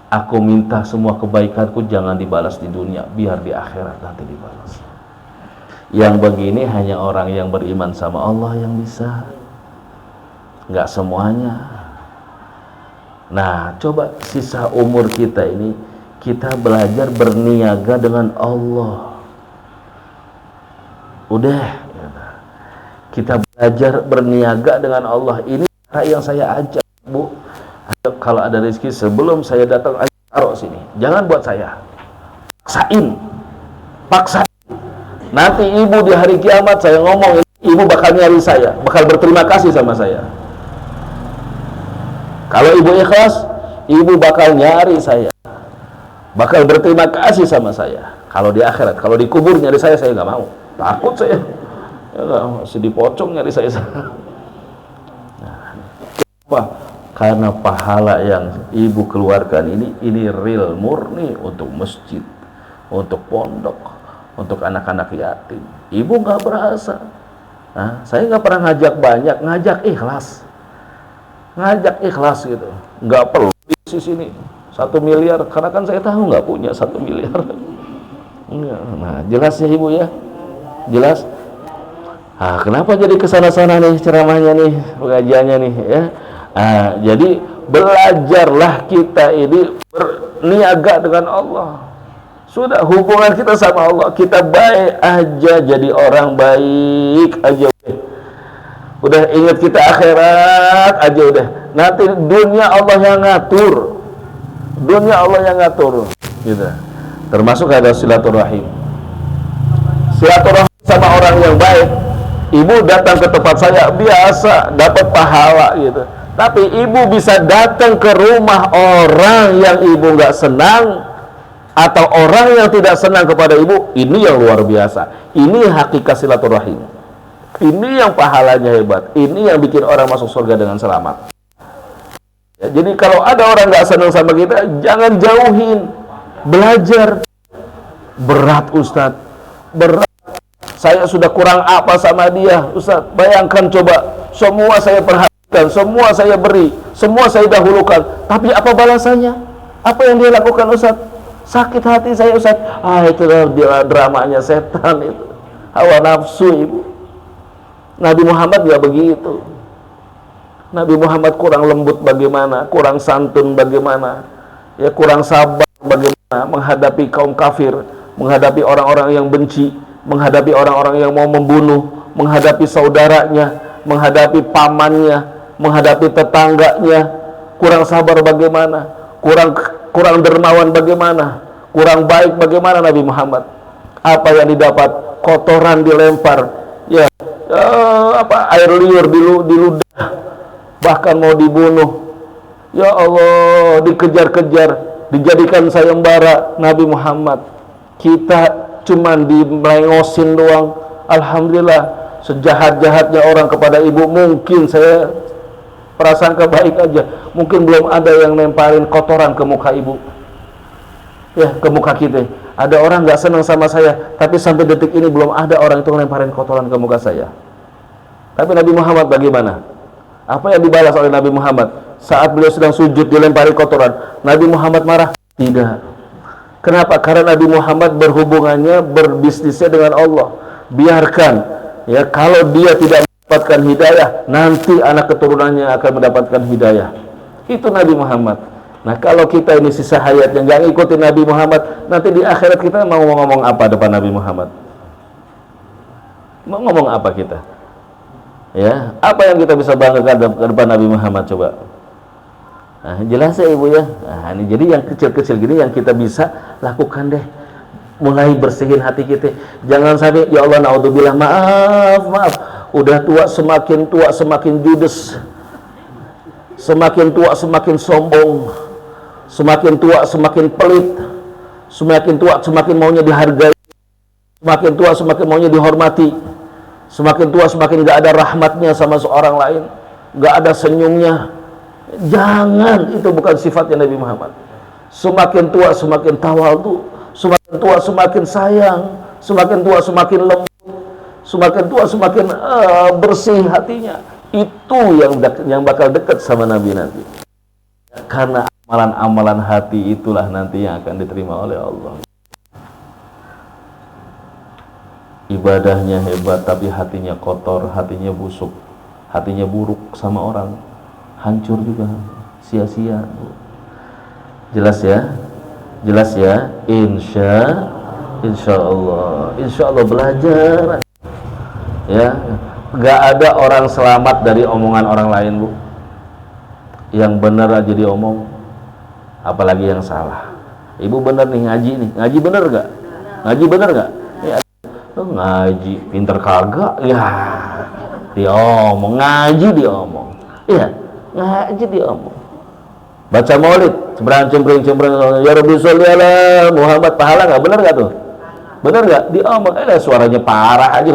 aku minta semua kebaikanku jangan dibalas di dunia, biar di akhirat nanti dibalas. Yang begini hanya orang yang beriman sama Allah yang bisa, nggak semuanya. Nah, coba sisa umur kita ini kita belajar berniaga dengan Allah. Udah, kita belajar berniaga dengan Allah. Ini cara yang saya ajak, Bu. Kalau ada rezeki sebelum saya datang, ayo taruh sini. Jangan buat saya. Paksain. Nanti ibu di hari kiamat saya ngomong, ibu bakal nyari saya, bakal berterima kasih sama saya. Kalau ibu ikhlas, ibu bakal nyari saya, bakal berterima kasih sama saya. Kalau di akhirat, kalau dikubur nyari saya nggak mau, takut saya. Ya, masih dipocong nyari saya. Nah, apa? Karena pahala yang ibu keluarkan ini real, murni untuk masjid, untuk pondok, untuk anak-anak yatim. Ibu nggak berasa. Nah, saya nggak pernah ngajak banyak, ngajak ikhlas gitu. Nggak perlu di sini 1 miliar, karena kan saya tahu nggak punya 1 miliar. Nah, jelas ya ibu ya, jelas. Nah, kenapa jadi kesana-sana nih ceramahnya nih, pengajiannya nih ya? Nah, jadi belajarlah kita ini berniaga dengan Allah. Sudah hubungan kita sama Allah, kita baik aja, jadi orang baik aja. Udah ingat kita akhirat aja udah. Nanti dunia Allah yang ngatur. Dunia Allah yang ngatur. Gitu. Termasuk ada silaturahim. Silaturahim sama orang yang baik. Ibu datang ke tempat saya biasa dapat pahala gitu. Tapi ibu bisa datang ke rumah orang yang ibu nggak senang atau orang yang tidak senang kepada ibu, ini yang luar biasa. Ini hakikat silaturahim. Ini yang pahalanya hebat. Ini yang bikin orang masuk surga dengan selamat. Ya, jadi kalau ada orang nggak senang sama kita, jangan jauhin, belajar. Berat Ustadz, berat. Saya sudah kurang apa sama dia, Ustadz. Bayangkan coba, semua saya perhatikan, semua saya beri, semua saya dahulukan. Tapi apa balasannya? Apa yang dia lakukan, Ustadz? Sakit hati saya, Ustadz. Itu dramanya setan itu, hawa nafsu ibu. Nabi Muhammad nggak begitu. Nabi Muhammad kurang lembut bagaimana, kurang santun bagaimana, ya kurang sabar bagaimana menghadapi kaum kafir, menghadapi orang-orang yang benci, menghadapi orang-orang yang mau membunuh, menghadapi saudaranya, menghadapi pamannya, menghadapi tetangganya. Kurang sabar bagaimana, kurang dermawan bagaimana, kurang baik bagaimana Nabi Muhammad. Apa yang didapat? Kotoran dilempar, ya, air liur di ludah. Bahkan mau dibunuh, ya Allah, dikejar-kejar, dijadikan sayembara Nabi Muhammad. Kita cuman dimelengosin doang. Alhamdulillah, sejahat-jahatnya orang kepada ibu, mungkin saya prasangka baik aja, mungkin belum ada yang nemparin kotoran ke muka ibu, ya, ke muka kita. Ada orang nggak senang sama saya, tapi sampai detik ini belum ada orang itu nemparin kotoran ke muka saya. Tapi Nabi Muhammad bagaimana? Apa yang dibalas oleh Nabi Muhammad? Saat beliau sedang sujud dilempari kotoran, Nabi Muhammad marah? Tidak. Kenapa? Karena Nabi Muhammad berhubungannya, berbisnisnya dengan Allah. Biarkan, ya, kalau dia tidak mendapatkan hidayah, nanti anak keturunannya akan mendapatkan hidayah. Itu Nabi Muhammad. Nah, kalau kita ini sisa hayat yang nggak ngikutin Nabi Muhammad, nanti di akhirat kita mau ngomong apa depan Nabi Muhammad? Mau ngomong apa kita? Ya, apa yang kita bisa banggakan ke depan Nabi Muhammad coba? Nah, jelas ya ibu ya. Nah, ini jadi yang kecil-kecil gini yang kita bisa lakukan deh. Mulai bersihin hati kita. Jangan sampai ya Allah naudzubillah, maaf. Udah tua semakin judes. Semakin tua semakin sombong. Semakin tua semakin pelit. Semakin tua semakin maunya dihargai. Semakin tua semakin maunya dihormati. Semakin tua semakin gak ada rahmatnya sama seorang lain, gak ada senyumnya. Jangan, itu bukan sifatnya Nabi Muhammad. Semakin tua semakin tawadhu, semakin tua semakin sayang, semakin tua semakin lembut, semakin tua semakin bersih hatinya. Itu yang bakal dekat sama Nabi nanti. Karena amalan-amalan hati itulah nanti yang akan diterima oleh Allah. Ibadahnya hebat tapi hatinya kotor, hatinya busuk, hatinya buruk sama orang, hancur juga, sia-sia. Jelas ya? Jelas ya? Insya Allah belajar. Ya, gak ada orang selamat dari omongan orang lain, Bu. Yang benar aja diomong, apalagi yang salah. Ibu benar nih ngaji bener gak? Ngaji bener gak? Ngaji pinter kagak ya diomong, ngaji diomong, iya ngaji diomong, baca maulid cempreng ya Rabbi sholli ala Muhammad, pahala nggak? Bener nggak tuh? Bener nggak? Diomong, suaranya parah aja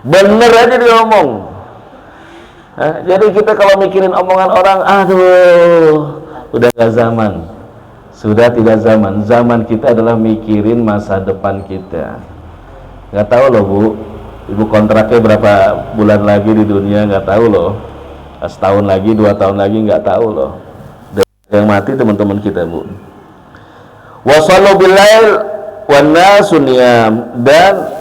bener aja diomong. Jadi kita kalau mikirin omongan orang, aduh, udah gak zaman, sudah tidak zaman kita adalah mikirin masa depan kita. Nggak tahu loh Bu, ibu kontraknya berapa bulan lagi di dunia, nggak tahu loh. Setahun lagi, 2 tahun lagi, nggak tahu loh. Dan yang mati teman-teman kita Bu. Wasallu billail wan nasu niyam, dan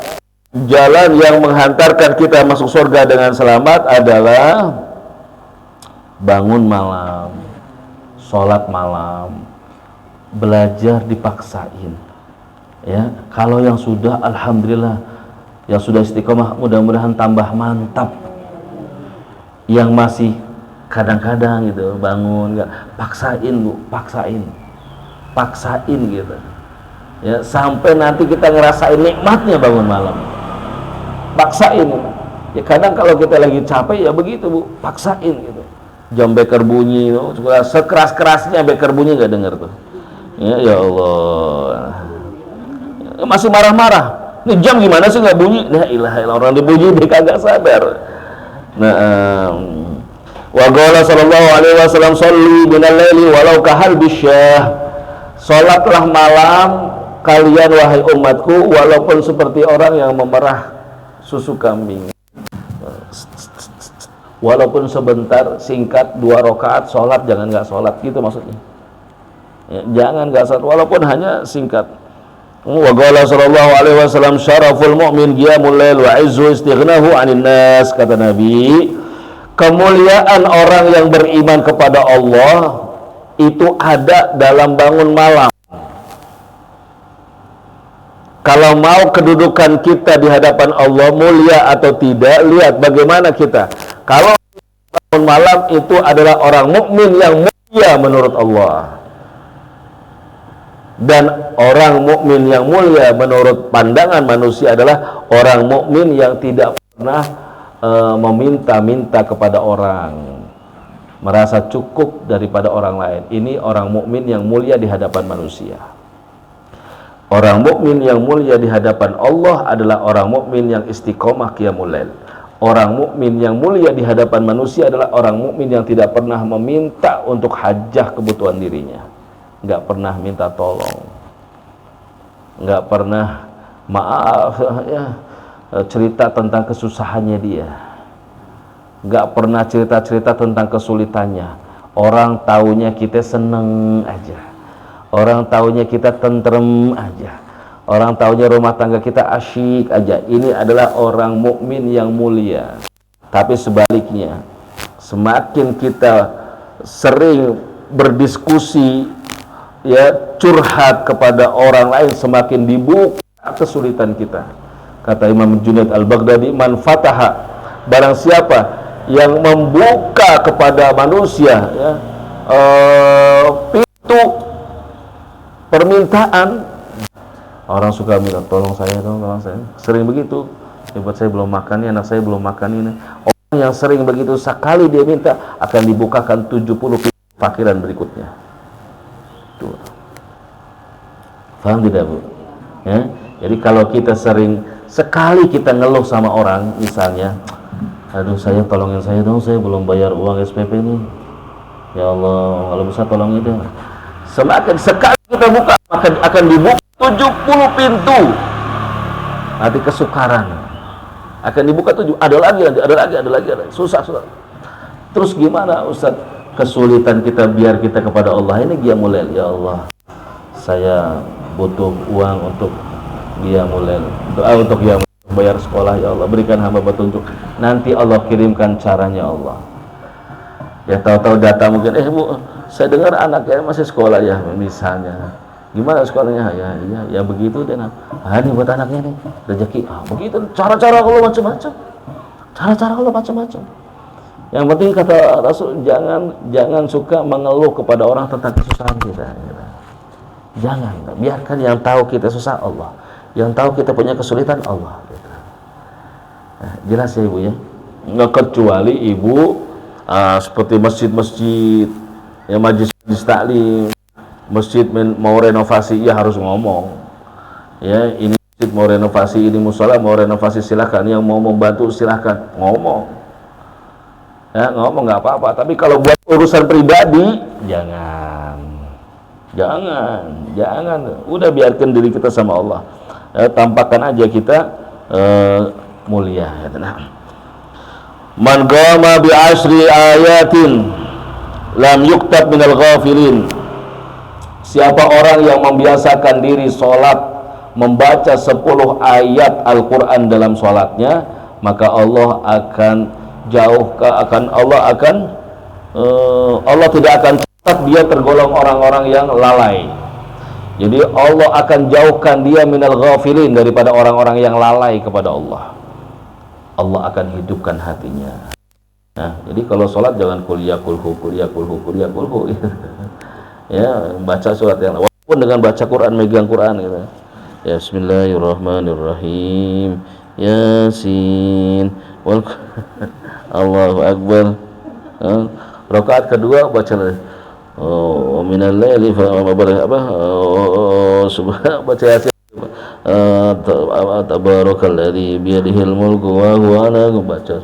jalan yang menghantarkan kita masuk surga dengan selamat adalah bangun malam, sholat malam, belajar dipaksain. Ya, kalau yang sudah alhamdulillah, yang sudah istiqomah mudah-mudahan tambah mantap. Yang masih kadang-kadang gitu bangun nggak, paksain Bu, paksain gitu. Ya, sampai nanti kita ngerasain nikmatnya bangun malam. Paksain. Ya kadang kalau kita lagi capek ya begitu Bu, paksain gitu. Jam beker bunyi, sekeras-kerasnya beker bunyi nggak dengar tuh. Ya Allah. Masih marah-marah. Ini jam gimana sih nggak bunyi? La ilaha illallah, orang dibunyi dia kagak sadar. Nah, Wa qala sallallahu alaihi wasallam sholli minal laili walau kahal bisyah. Salatlah malam kalian wahai umatku walaupun seperti orang yang memerah susu kambing. Walaupun sebentar, singkat, 2 rakaat salat, jangan enggak salat, gitu maksudnya. Ya, jangan enggak salat walaupun hanya singkat. Wa qala sallallahu alaihi wasallam syaraful mu'min qiyamul lail wa izzu istighnahu 'anil nas, kata Nabi. Kemuliaan orang yang beriman kepada Allah itu ada dalam bangun malam. Kalau mau kedudukan kita di hadapan Allah mulia atau tidak, lihat bagaimana kita. Kalau bangun malam itu adalah orang mukmin yang mulia menurut Allah. Dan orang mukmin yang mulia menurut pandangan manusia adalah orang mukmin yang tidak pernah meminta-minta kepada orang, merasa cukup daripada orang lain. Ini orang mukmin yang mulia di hadapan manusia. Orang mukmin yang mulia di hadapan Allah adalah orang mukmin yang istiqomah qiyamul lail. Orang mukmin yang mulia di hadapan manusia adalah orang mukmin yang tidak pernah meminta untuk hajah kebutuhan dirinya, nggak pernah minta tolong, nggak pernah maaf ya, cerita tentang kesusahannya dia, nggak pernah cerita-cerita tentang kesulitannya. Orang taunya kita seneng aja, orang taunya kita tentrem aja, orang taunya rumah tangga kita asyik aja. Ini adalah orang mukmin yang mulia. Tapi sebaliknya, semakin kita sering berdiskusi, ya, curhat kepada orang lain, semakin dibuka kesulitan kita. Kata Imam Junaid Al-Baghdadi, man fataha, barang siapa yang membuka kepada manusia, ya, pintu permintaan. Orang suka minta tolong saya dong, tolong saya. Sering begitu. Buat saya belum makan ini, anak saya belum makan ini. Orang yang sering begitu, sekali dia minta akan dibukakan 70 pintu fakiran berikutnya. Tuh. Paham tidak, Bu? Ya? Jadi kalau kita sekali kita ngeluh sama orang, misalnya, aduh saya tolongin saya dong, saya belum bayar uang SPP nih. Ya Allah, kalau bisa tolongin deh. Semakin sekali kita buka, maka akan dibuka 70 pintu. Nanti kesukaran. Akan dibuka 7, ada lagi, susah. Terus gimana Ustaz? Kesulitan kita biar kita kepada Allah ini qiyamul lail. Ya Allah, saya butuh uang untuk qiyamul lail, doa untuk qiyamul lail, bayar sekolah. Ya Allah, berikan hamba petunjuk. Nanti Allah kirimkan caranya Allah. Ya tahu-tahu datang mungkin, Bu, saya dengar anaknya masih sekolah ya, misalnya. Gimana sekolahnya? Ya begitu deh. Ini buat anaknya nih, rezeki. Begitu cara-cara Allah macam-macam. Cara-cara Allah macam-macam. Yang penting kata Rasul, jangan suka mengeluh kepada orang tentang kesusahan kita. Jangan, biarkan yang tahu kita susah Allah, yang tahu kita punya kesulitan Allah. Nah, jelas ya Ibu ya. Nggak kecuali Ibu seperti masjid-masjid, ya majlis taklim, masjid mau renovasi, ya harus ngomong. Ya ini masjid mau renovasi, ini musola mau renovasi, silahkan. Yang mau membantu silahkan ngomong. Ya, ngomong nggak apa-apa, tapi kalau buat urusan pribadi jangan, udah biarkan diri kita sama Allah, ya, tampakkan aja kita mulia. Nah, man qama bi asri ayatin lam yuktab minal ghafilin. Siapa orang yang membiasakan diri sholat membaca 10 ayat Al-Quran dalam sholatnya, maka Allah akan Allah tidak akan catat dia tergolong orang-orang yang lalai. Jadi Allah akan jauhkan dia minal ghafilin, daripada orang-orang yang lalai kepada Allah. Allah akan hidupkan hatinya. Nah, jadi kalau sholat jangan kuliah kulhu. Ya, baca surat yang walaupun dengan baca Quran, megang Quran gitu. Ya, bismillahirrahmanirrahim. Yasin. Allahu Akbar. Rakaat kedua baca minal laili baca Yasin. Tabarakalladzi biyadihil mulku wa huwa ala baca.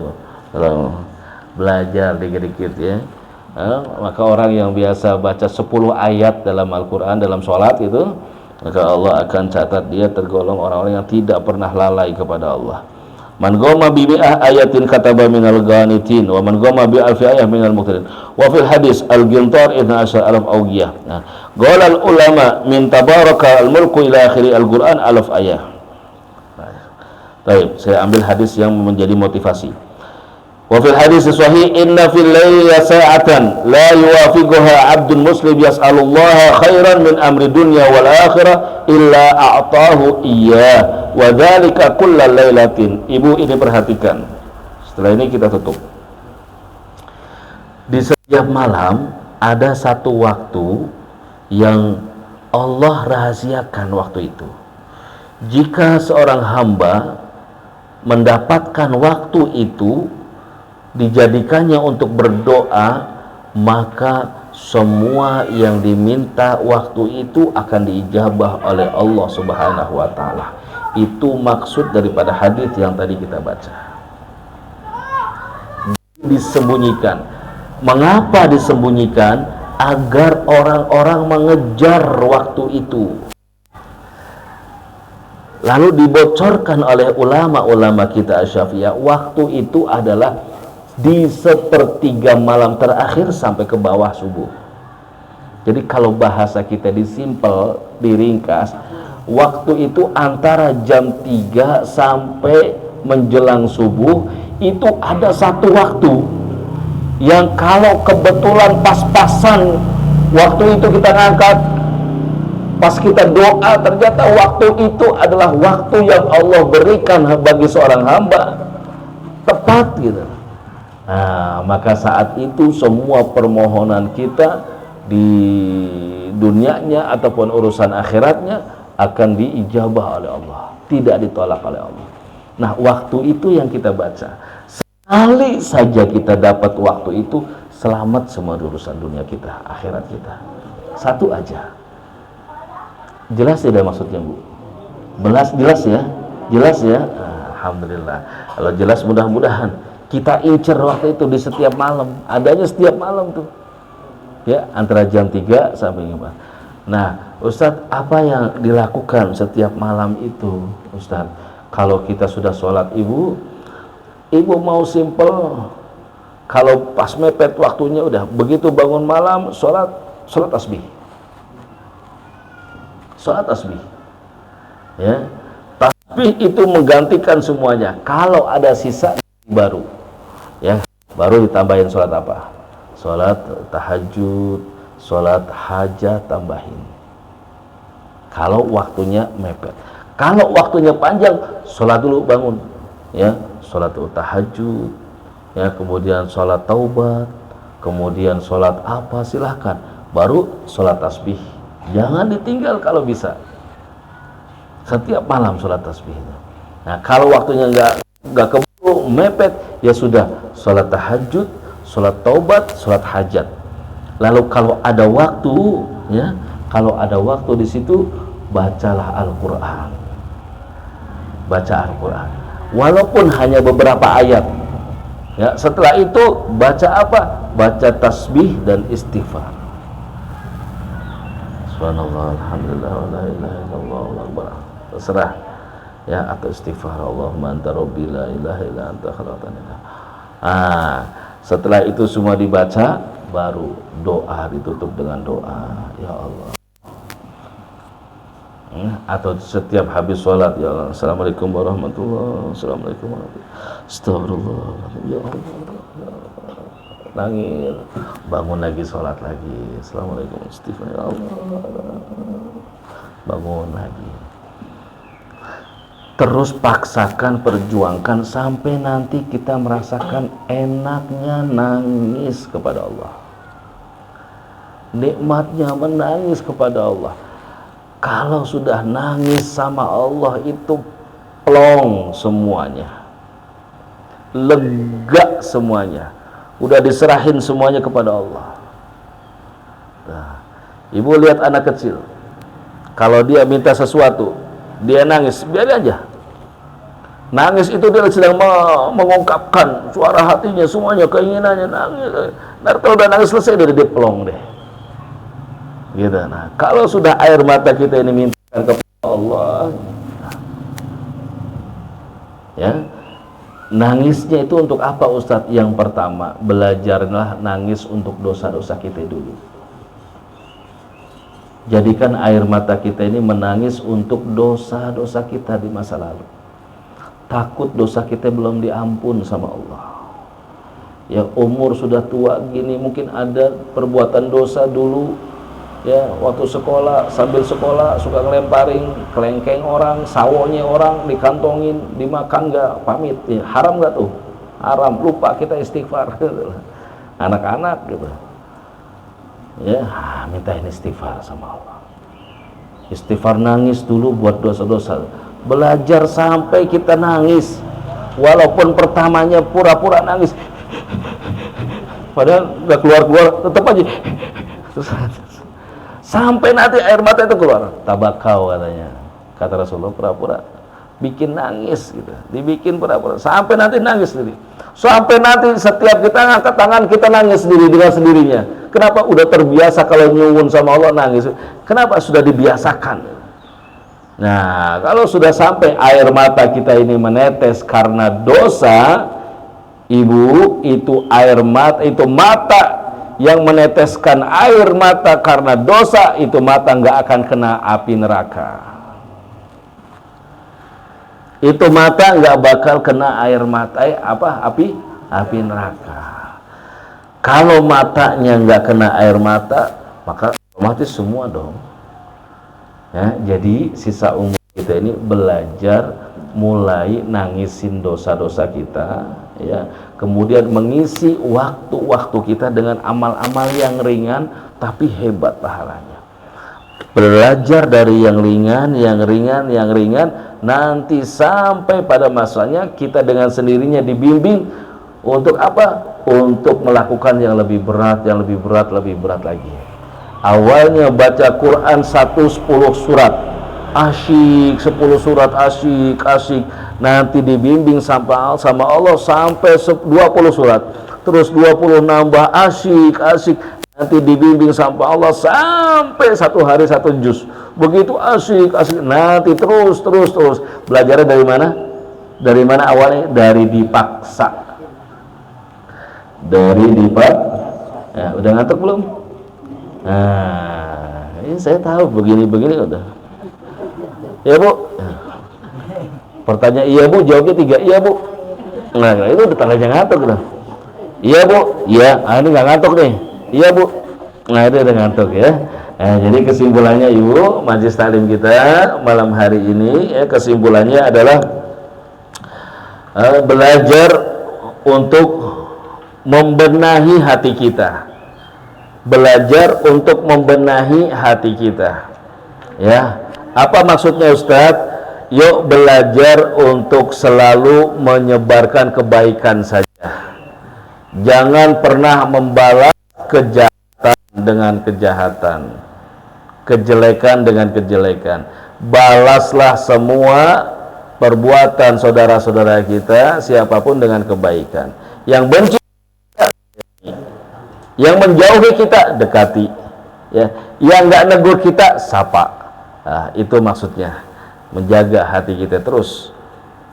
belajar dikit-dikit ya. Maka orang yang biasa baca 10 ayat dalam Al-Quran dalam sholat itu, maka Allah akan catat dia tergolong orang-orang yang tidak pernah lalai kepada Allah. Man goma bi mi'ah ayatin kataba minal ghanitin wa man goma bi alfi ayah minal muqtadin. Wa fil hadis al-gintar 12 alaf awgiyah. Nah, qala ulama min tabaraka al-mulku ila akhiri al-Qur'an alaf ayah. Baik, saya ambil hadis yang menjadi motivasi. Wa fil hadis sahih inna fil laili sa'atan la yuwafiquha 'abdun muslim yas'alullaha khairan min amri dunya wal akhirah illa a'tahu iyyah wa dzalika kullal lailatin. Ibu ini perhatikan. Setelah ini kita tutup. Di setiap malam ada satu waktu yang Allah rahasiakan waktu itu. Jika seorang hamba mendapatkan waktu itu dijadikannya untuk berdoa, maka semua yang diminta waktu itu akan diijabah oleh Allah Subhanahu wa taala. Itu maksud daripada hadis yang tadi kita baca. Disembunyikan. Mengapa disembunyikan? Agar orang-orang mengejar waktu itu. Lalu dibocorkan oleh ulama-ulama kita Syafi'iyah, waktu itu adalah di sepertiga malam terakhir sampai ke bawah subuh. Jadi kalau bahasa kita disimpel, diringkas, waktu itu antara jam 3 sampai menjelang subuh itu ada satu waktu yang kalau kebetulan pas-pasan waktu itu kita ngangkat, pas kita doa, ternyata waktu itu adalah waktu yang Allah berikan bagi seorang hamba, tepat gitu. Nah, maka saat itu semua permohonan kita di dunianya ataupun urusan akhiratnya akan diijabah oleh Allah, tidak ditolak oleh Allah. Nah, waktu itu yang kita baca. Sekali saja kita dapat waktu itu, selamat semua urusan dunia kita, akhirat kita. Satu aja. Jelas tidak maksudnya, Bu? Jelas ya? Jelas ya? Alhamdulillah. Kalau jelas, mudah-mudahan kita incer waktu itu di setiap malam. Adanya setiap malam tuh. Ya, antara jam 3 sampai 5. Nah, Ustadz, apa yang dilakukan setiap malam itu, Ustadz? Kalau kita sudah sholat, Ibu mau simple. Kalau pas mepet waktunya, udah begitu bangun malam, sholat tasbih. Sholat tasbih. Ya, tasbih itu menggantikan semuanya. Kalau ada sisa baru, ya, baru ditambahin sholat apa? Sholat tahajud, sholat hajat tambahin. Kalau waktunya mepet. Kalau waktunya panjang, sholat dulu bangun, ya, sholat tahajud, ya, kemudian sholat taubat, kemudian sholat apa, silahkan, baru sholat tasbih. Jangan ditinggal kalau bisa. Setiap malam sholat tasbih. Nah, kalau waktunya nggak keburu mepet, ya sudah, sholat tahajud, sholat taubat, sholat hajat. Lalu kalau ada waktu, ya, kalau ada waktu di situ, bacalah Al-Quran. Baca Al-Quran. Walaupun hanya beberapa ayat. Ya, setelah itu baca apa? Baca tasbih dan istighfar. Subhanallah, alhamdulillah, wa la ilaha illallah, Allahu akbar. Terserah, ya, atau istighfar. Allahumma anta rabbi la ilaha illa anta khalaqtani. Setelah itu semua dibaca, baru doa ditutup dengan doa, ya Allah. Atau setiap habis sholat, ya Allah, assalamualaikum warahmatullahi wabarakatuh, assalamualaikum warahmatullahi wabarakatuh, astagfirullah, ya Allah, nangis, bangun lagi, sholat lagi, assalamualaikum, istighfar, ya Allah, bangun lagi. Terus paksakan, perjuangkan sampai nanti kita merasakan enaknya nangis kepada Allah, nikmatnya menangis kepada Allah. Kalau sudah nangis sama Allah itu plong semuanya, lega semuanya, udah diserahin semuanya kepada Allah. Nah, Ibu lihat anak kecil, kalau dia minta sesuatu, dia nangis, biar aja. Nangis itu dia sedang mengungkapkan suara hatinya, semuanya, keinginannya, nangis. Nah, kalau udah nangis selesai, udah diplong deh. Gitu. Nah, kalau sudah air mata kita ini mintakan kepada Allah, ya, nangisnya itu untuk apa Ustadz? Yang pertama, belajarlah nangis untuk dosa-dosa kita dulu. Jadikan air mata kita ini menangis untuk dosa-dosa kita di masa lalu. Takut dosa kita belum diampun sama Allah. Ya, umur sudah tua gini, mungkin ada perbuatan dosa dulu, ya, waktu sekolah, sambil sekolah suka ngelemparin kelengkeng orang, sawonya orang, dikantongin, dimakan nggak, pamit, ya, haram nggak tuh? Haram, lupa kita istighfar. Anak-anak gitu, ya, mintain istighfar sama Allah. Istighfar, nangis dulu buat dosa-dosa. Belajar sampai kita nangis, walaupun pertamanya pura-pura nangis, padahal nggak keluar-keluar, tetap aja. Sampai nanti air mata itu keluar. Tabakau katanya, kata Rasulullah, pura-pura bikin nangis gitu, dibikin pura-pura sampai nanti nangis sendiri. Sampai nanti setiap kita ngangkat tangan kita nangis sendiri dengan sendirinya. Kenapa? Udah terbiasa kalau nyuwun sama Allah nangis. Kenapa? Sudah dibiasakan. Nah, kalau sudah sampai air mata kita ini menetes karena dosa, ibu, itu air mata, itu mata yang meneteskan air mata karena dosa, itu mata nggak akan kena api neraka. Itu mata nggak bakal kena air mata, api neraka. Kalau matanya nggak kena air mata, maka otomatis semua dong. Ya, jadi sisa umur kita ini belajar mulai nangisin dosa-dosa kita, ya, kemudian mengisi waktu-waktu kita dengan amal-amal yang ringan tapi hebat pahalanya. Belajar dari yang ringan, nanti sampai pada masanya kita dengan sendirinya dibimbing untuk apa? Untuk melakukan yang lebih berat lagi. Awalnya baca Quran 10 surat asyik, 10 surat asyik, nanti dibimbing sama Allah sampai 20 surat, terus 20 nambah asyik, nanti dibimbing sama Allah sampai 1 hari 1 juz. Begitu asyik, nanti terus belajarnya dari mana awalnya? Dari dipaksa. Ya, udah ngantuk belum? Nah, ini saya tahu begini udah. Ya Bu, pertanyaan iya Bu, jawabnya 3 iya Bu. Nah itu udah tandanya ngantuk udah. Iya Bu, iya, ini nggak ngantuk nih. Iya Bu, nah itu udah ngantuk ya. Jadi kesimpulannya Ibu, majelis taklim kita malam hari ini, ya, kesimpulannya adalah belajar untuk membenahi hati kita. Belajar untuk membenahi hati kita, ya. Apa maksudnya Ustadz? Yuk belajar untuk selalu menyebarkan kebaikan saja. Jangan pernah membalas kejahatan dengan kejahatan, kejelekan dengan kejelekan. Balaslah semua perbuatan saudara-saudara kita siapapun dengan kebaikan. Yang benci, yang menjauhi kita dekati, ya. Yang nggak negur kita sapa. Nah, itu maksudnya menjaga hati kita terus,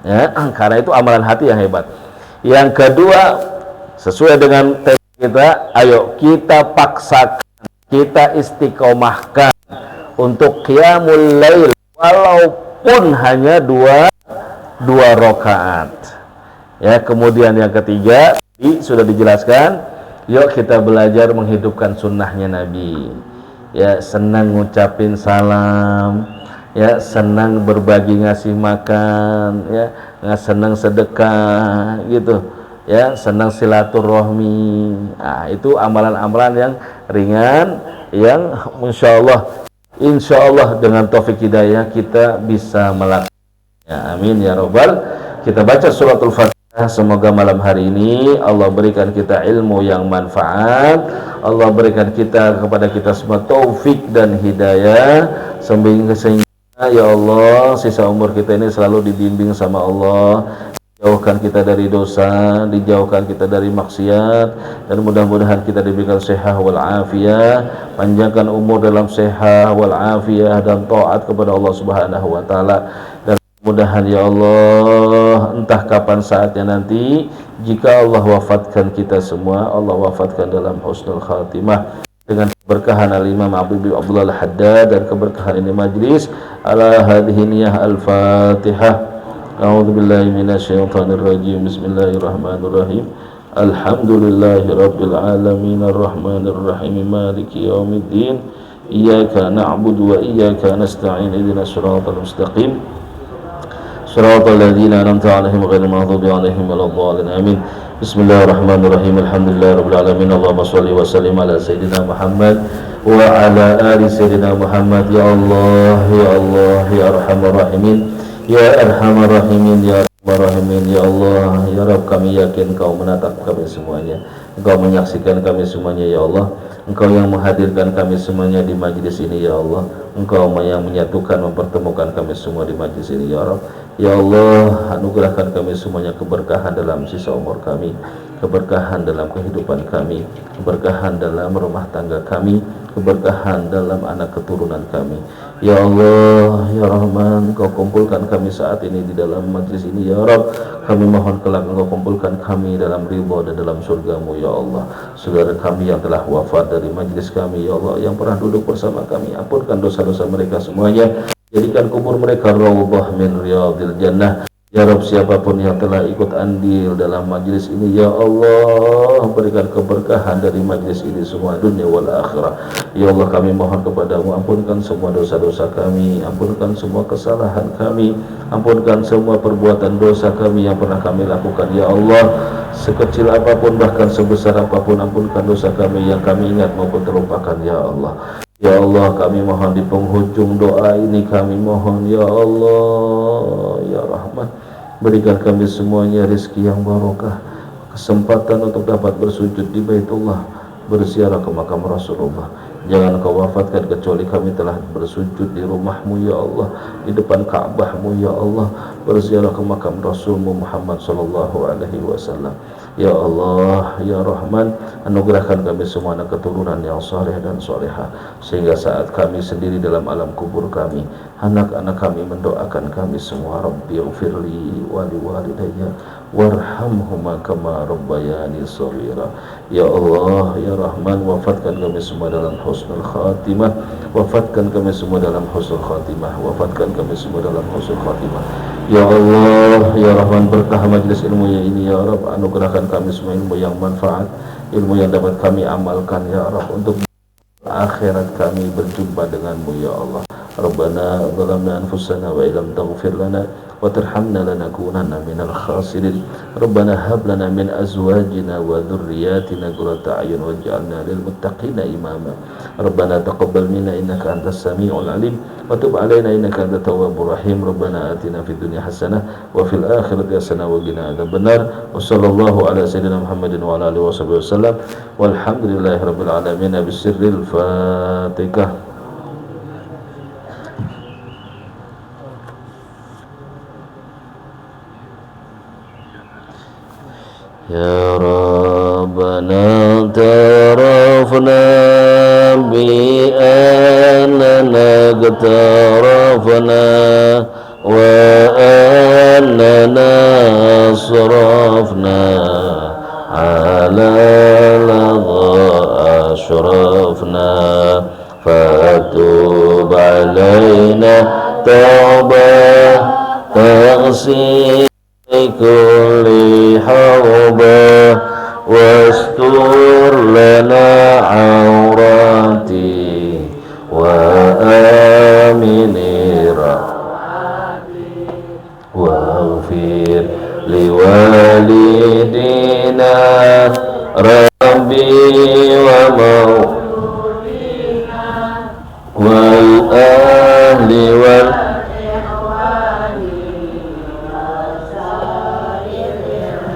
ya, karena itu amalan hati yang hebat. Yang kedua, sesuai dengan tema kita, ayo kita paksakan, kita istiqomahkan untuk qiyamul lail walaupun hanya dua rakaat. Ya, kemudian yang ketiga sudah dijelaskan, yuk kita belajar menghidupkan sunnahnya Nabi. Ya, senang ngucapin salam, ya, senang berbagi ngasih makan, ya, senang sedekah gitu, ya, senang silaturahmi. Nah, itu amalan-amalan yang ringan yang insya Allah dengan taufik hidayah kita bisa melakukannya. Amin ya robbal. Kita baca suratul Fatihah. Semoga malam hari ini Allah berikan kita ilmu yang manfaat, Allah berikan kepada kita semua taufik dan hidayah, sehingga Ya Allah, sisa umur kita ini selalu dibimbing sama Allah, jauhkan kita dari dosa, dijauhkan kita dari maksiat, dan mudah-mudahan kita diberikan sehat wal afiyah, panjangkan umur dalam sehat wal afiyah dan taat kepada Allah Subhanahu wa taala. Dan mudah-mudahan ya Allah, entah kapan saatnya nanti, jika Allah wafatkan kita semua, Allah wafatkan dalam husnul khatimah dengan keberkahan Al-Imam Abdullah Al-Haddad dan keberkahan ini majlis. Ala hadhihi niyah al-Fatihah. A'udzu billahi minasyaitonir rajim. Bismillahirrahmanirrahim. Alhamdulillahi rabbil alamin arrahmanir rahim maliki yaumiddin. Iyyaka na'budu wa iyyaka nasta'in. Ihdinas siratal mustaqim. Shiratal ladzina an'amta 'alaihim ghairil maghdubi 'alaihim waladdallin. Amin. Bismillahirrahmanirrahim. Alhamdulillahirabbil alamin. Allahumma shalli wa sallim ala sayyidina Muhammad wa ala ali sayyidina Muhammad. Ya Allah, ya Allah, ya arhamar rahimin, ya arhamar rahimin, ya arhamar rahimin. Ya Allah, ya Rabb, kami yakin Kau menatap kami semuanya, Engkau menyaksikan kami semuanya ya Allah. Engkau yang menghadirkan kami semuanya di majlis ini ya Allah. Engkau yang menyatukan, mempertemukan kami semua di majlis ini ya Rabb. Ya Allah, anugerahkan kami semuanya keberkahan dalam sisa umur kami, keberkahan dalam kehidupan kami, keberkahan dalam rumah tangga kami, keberkahan dalam anak keturunan kami. Ya Allah, ya Rahman, Engkau kumpulkan kami saat ini di dalam majlis ini ya Rabb. Kami mohon kelak Engkau kumpulkan kami dalam ridha dan dalam surga-Mu ya Allah. Saudara kami yang telah wafat dari majlis kami ya Allah, yang pernah duduk bersama kami, ampunkan dosa-dosa mereka semuanya, jadikan kubur mereka raudhah min riyadil jannah. Ya Rabb, siapapun yang telah ikut andil dalam majlis ini ya Allah, berikan keberkahan dari majlis ini semua dunia wal akhirah. Ya Allah, kami mohon kepadamu, ampunkan semua dosa-dosa kami, ampunkan semua kesalahan kami, ampunkan semua perbuatan dosa kami yang pernah kami lakukan ya Allah, sekecil apapun bahkan sebesar apapun, ampunkan dosa kami yang kami ingat maupun terlupakan ya Allah. Ya Allah, kami mohon di penghujung doa ini, kami mohon ya Allah, ya Rahman, berikan kami semuanya rezeki yang barokah, kesempatan untuk dapat bersujud di Baitullah, berziarah ke makam Rasulullah. Jangan Kau wafatkan kecuali kami telah bersujud di rumah-Mu ya Allah, di depan Ka'bah-Mu ya Allah, berziarah ke makam Rasul-Mu Muhammad sallallahu alaihi wasallam. Ya Allah, ya Rahman, anugerahkan kami semua anak keturunan yang saleh dan salehah, sehingga saat kami sendiri dalam alam kubur kami, anak-anak kami mendoakan kami semua, Rabbi ighfirli wa liwalidayya warhamhuma kama rabbayani shaghira. Ya Allah, ya Rahman, wafatkan kami semua dalam husnul khatimah, wafatkan kami semua dalam husnul khatimah, wafatkan kami semua dalam husnul khatimah. Ya Allah, ya Rahman, berkah majlis ilmu yang ini ya Rabb, anugerahkan kami semua ilmu yang manfaat, ilmu yang dapat kami amalkan ya Rabb, untuk akhirat kami berjumpa denganmu ya Allah. Rabbana zalamna anfusana wa illam taghfir lana wa tarhamna lanakunanna minal khasirin. Rabbana hab lana min azwajina wa dhurriyyatina qurrata a'yun waj'alna lil muttaqina imama. Rabbana taqabbal minna innaka antas samiul alim wa tub 'alaina innaka antat tawwabur rahim. Rabbana atina fid dunya hasanah wa fil akhirati hasanah wa qina adzabannar. Wa sallallahu ala sayyidina Muhammadin wa ala alihi wasallam. Walhamdulillahirabbil alamin. Bisirril Fatihah. Ya Rabbana tarafna bi annana qtarafna wa annana asrafna ala ladha ashrafna fatub alaina tawbah taghsir kulli hawba wastur lana awrati wa amini rawati waghfir liwalidina rabbi wa maulina wal ahli wal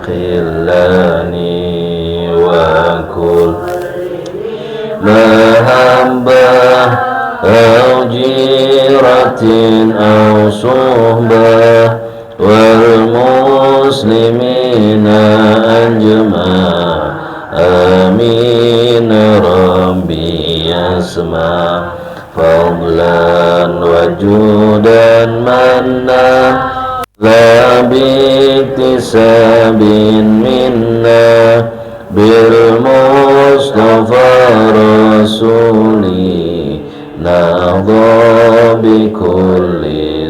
qillani wa kul mahambah au jirati أو صحبة والمسلمين أجمع آمين ربي يسمع فضلا وجودا منا لا باكتساب منا بالمصطفى رسولي نهضى بكل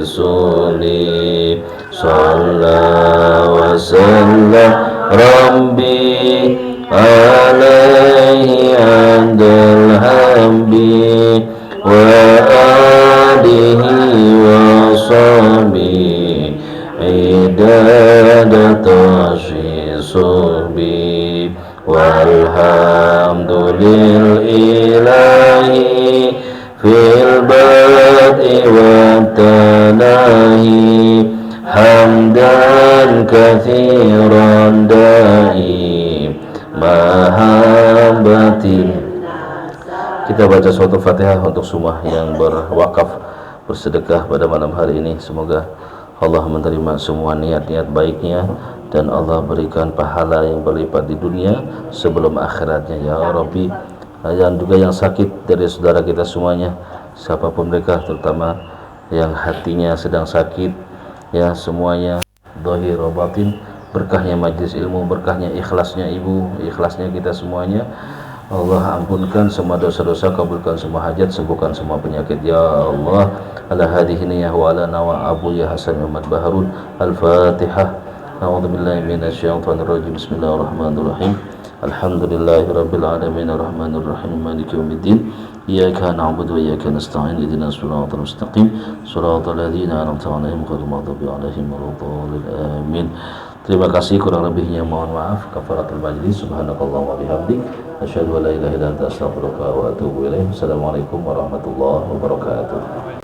سولي صلى وسلم ربي عليه عند الهب وآله وصحبه عداد صحبي والحمد لله في البدء والتناهي حمدا كثيرا دائم mahabbatin. Kita baca suatu Fatihah untuk semua yang berwakaf bersedekah pada malam hari ini. Semoga Allah menerima semua niat-niat baiknya dan Allah berikan pahala yang berlipat di dunia sebelum akhiratnya ya Rabbi. Dan juga yang sakit dari saudara kita semuanya, siapapun mereka, terutama yang hatinya sedang sakit, ya semuanya zahir wa batin, berkahnya majlis ilmu, berkahnya ikhlasnya ibu, ikhlasnya kita semuanya. Allah ampunkan semua dosa-dosa, kabulkan semua hajat, sembuhkan semua penyakit ya Allah. Ala hadhihi niyyah wa ala nawa Abu ya Hasan Muhammad Baharun. Al-Fatihah. A'udzubillahi minasyaitonir rajim. Bismillahirrahmanirrahim. Alhamdulillahi rabbil alamin arrahmanir rahim maliki yaumiddin. Iyyaka na'budu wa iyyaka nasta'in ihdinas siratal mustaqim siratal ladzina an'amta 'alaihim ghairil maghdubi 'alaihim waladdallin amin. Terima kasih, kurang lebihnya mohon maaf. Kafaratul majlis. Subhanakallah wa bihamdik asyhadu an la ilaha illa anta astaghfiruka wa atubu ilaik. Assalamualaikum warahmatullahi wabarakatuh.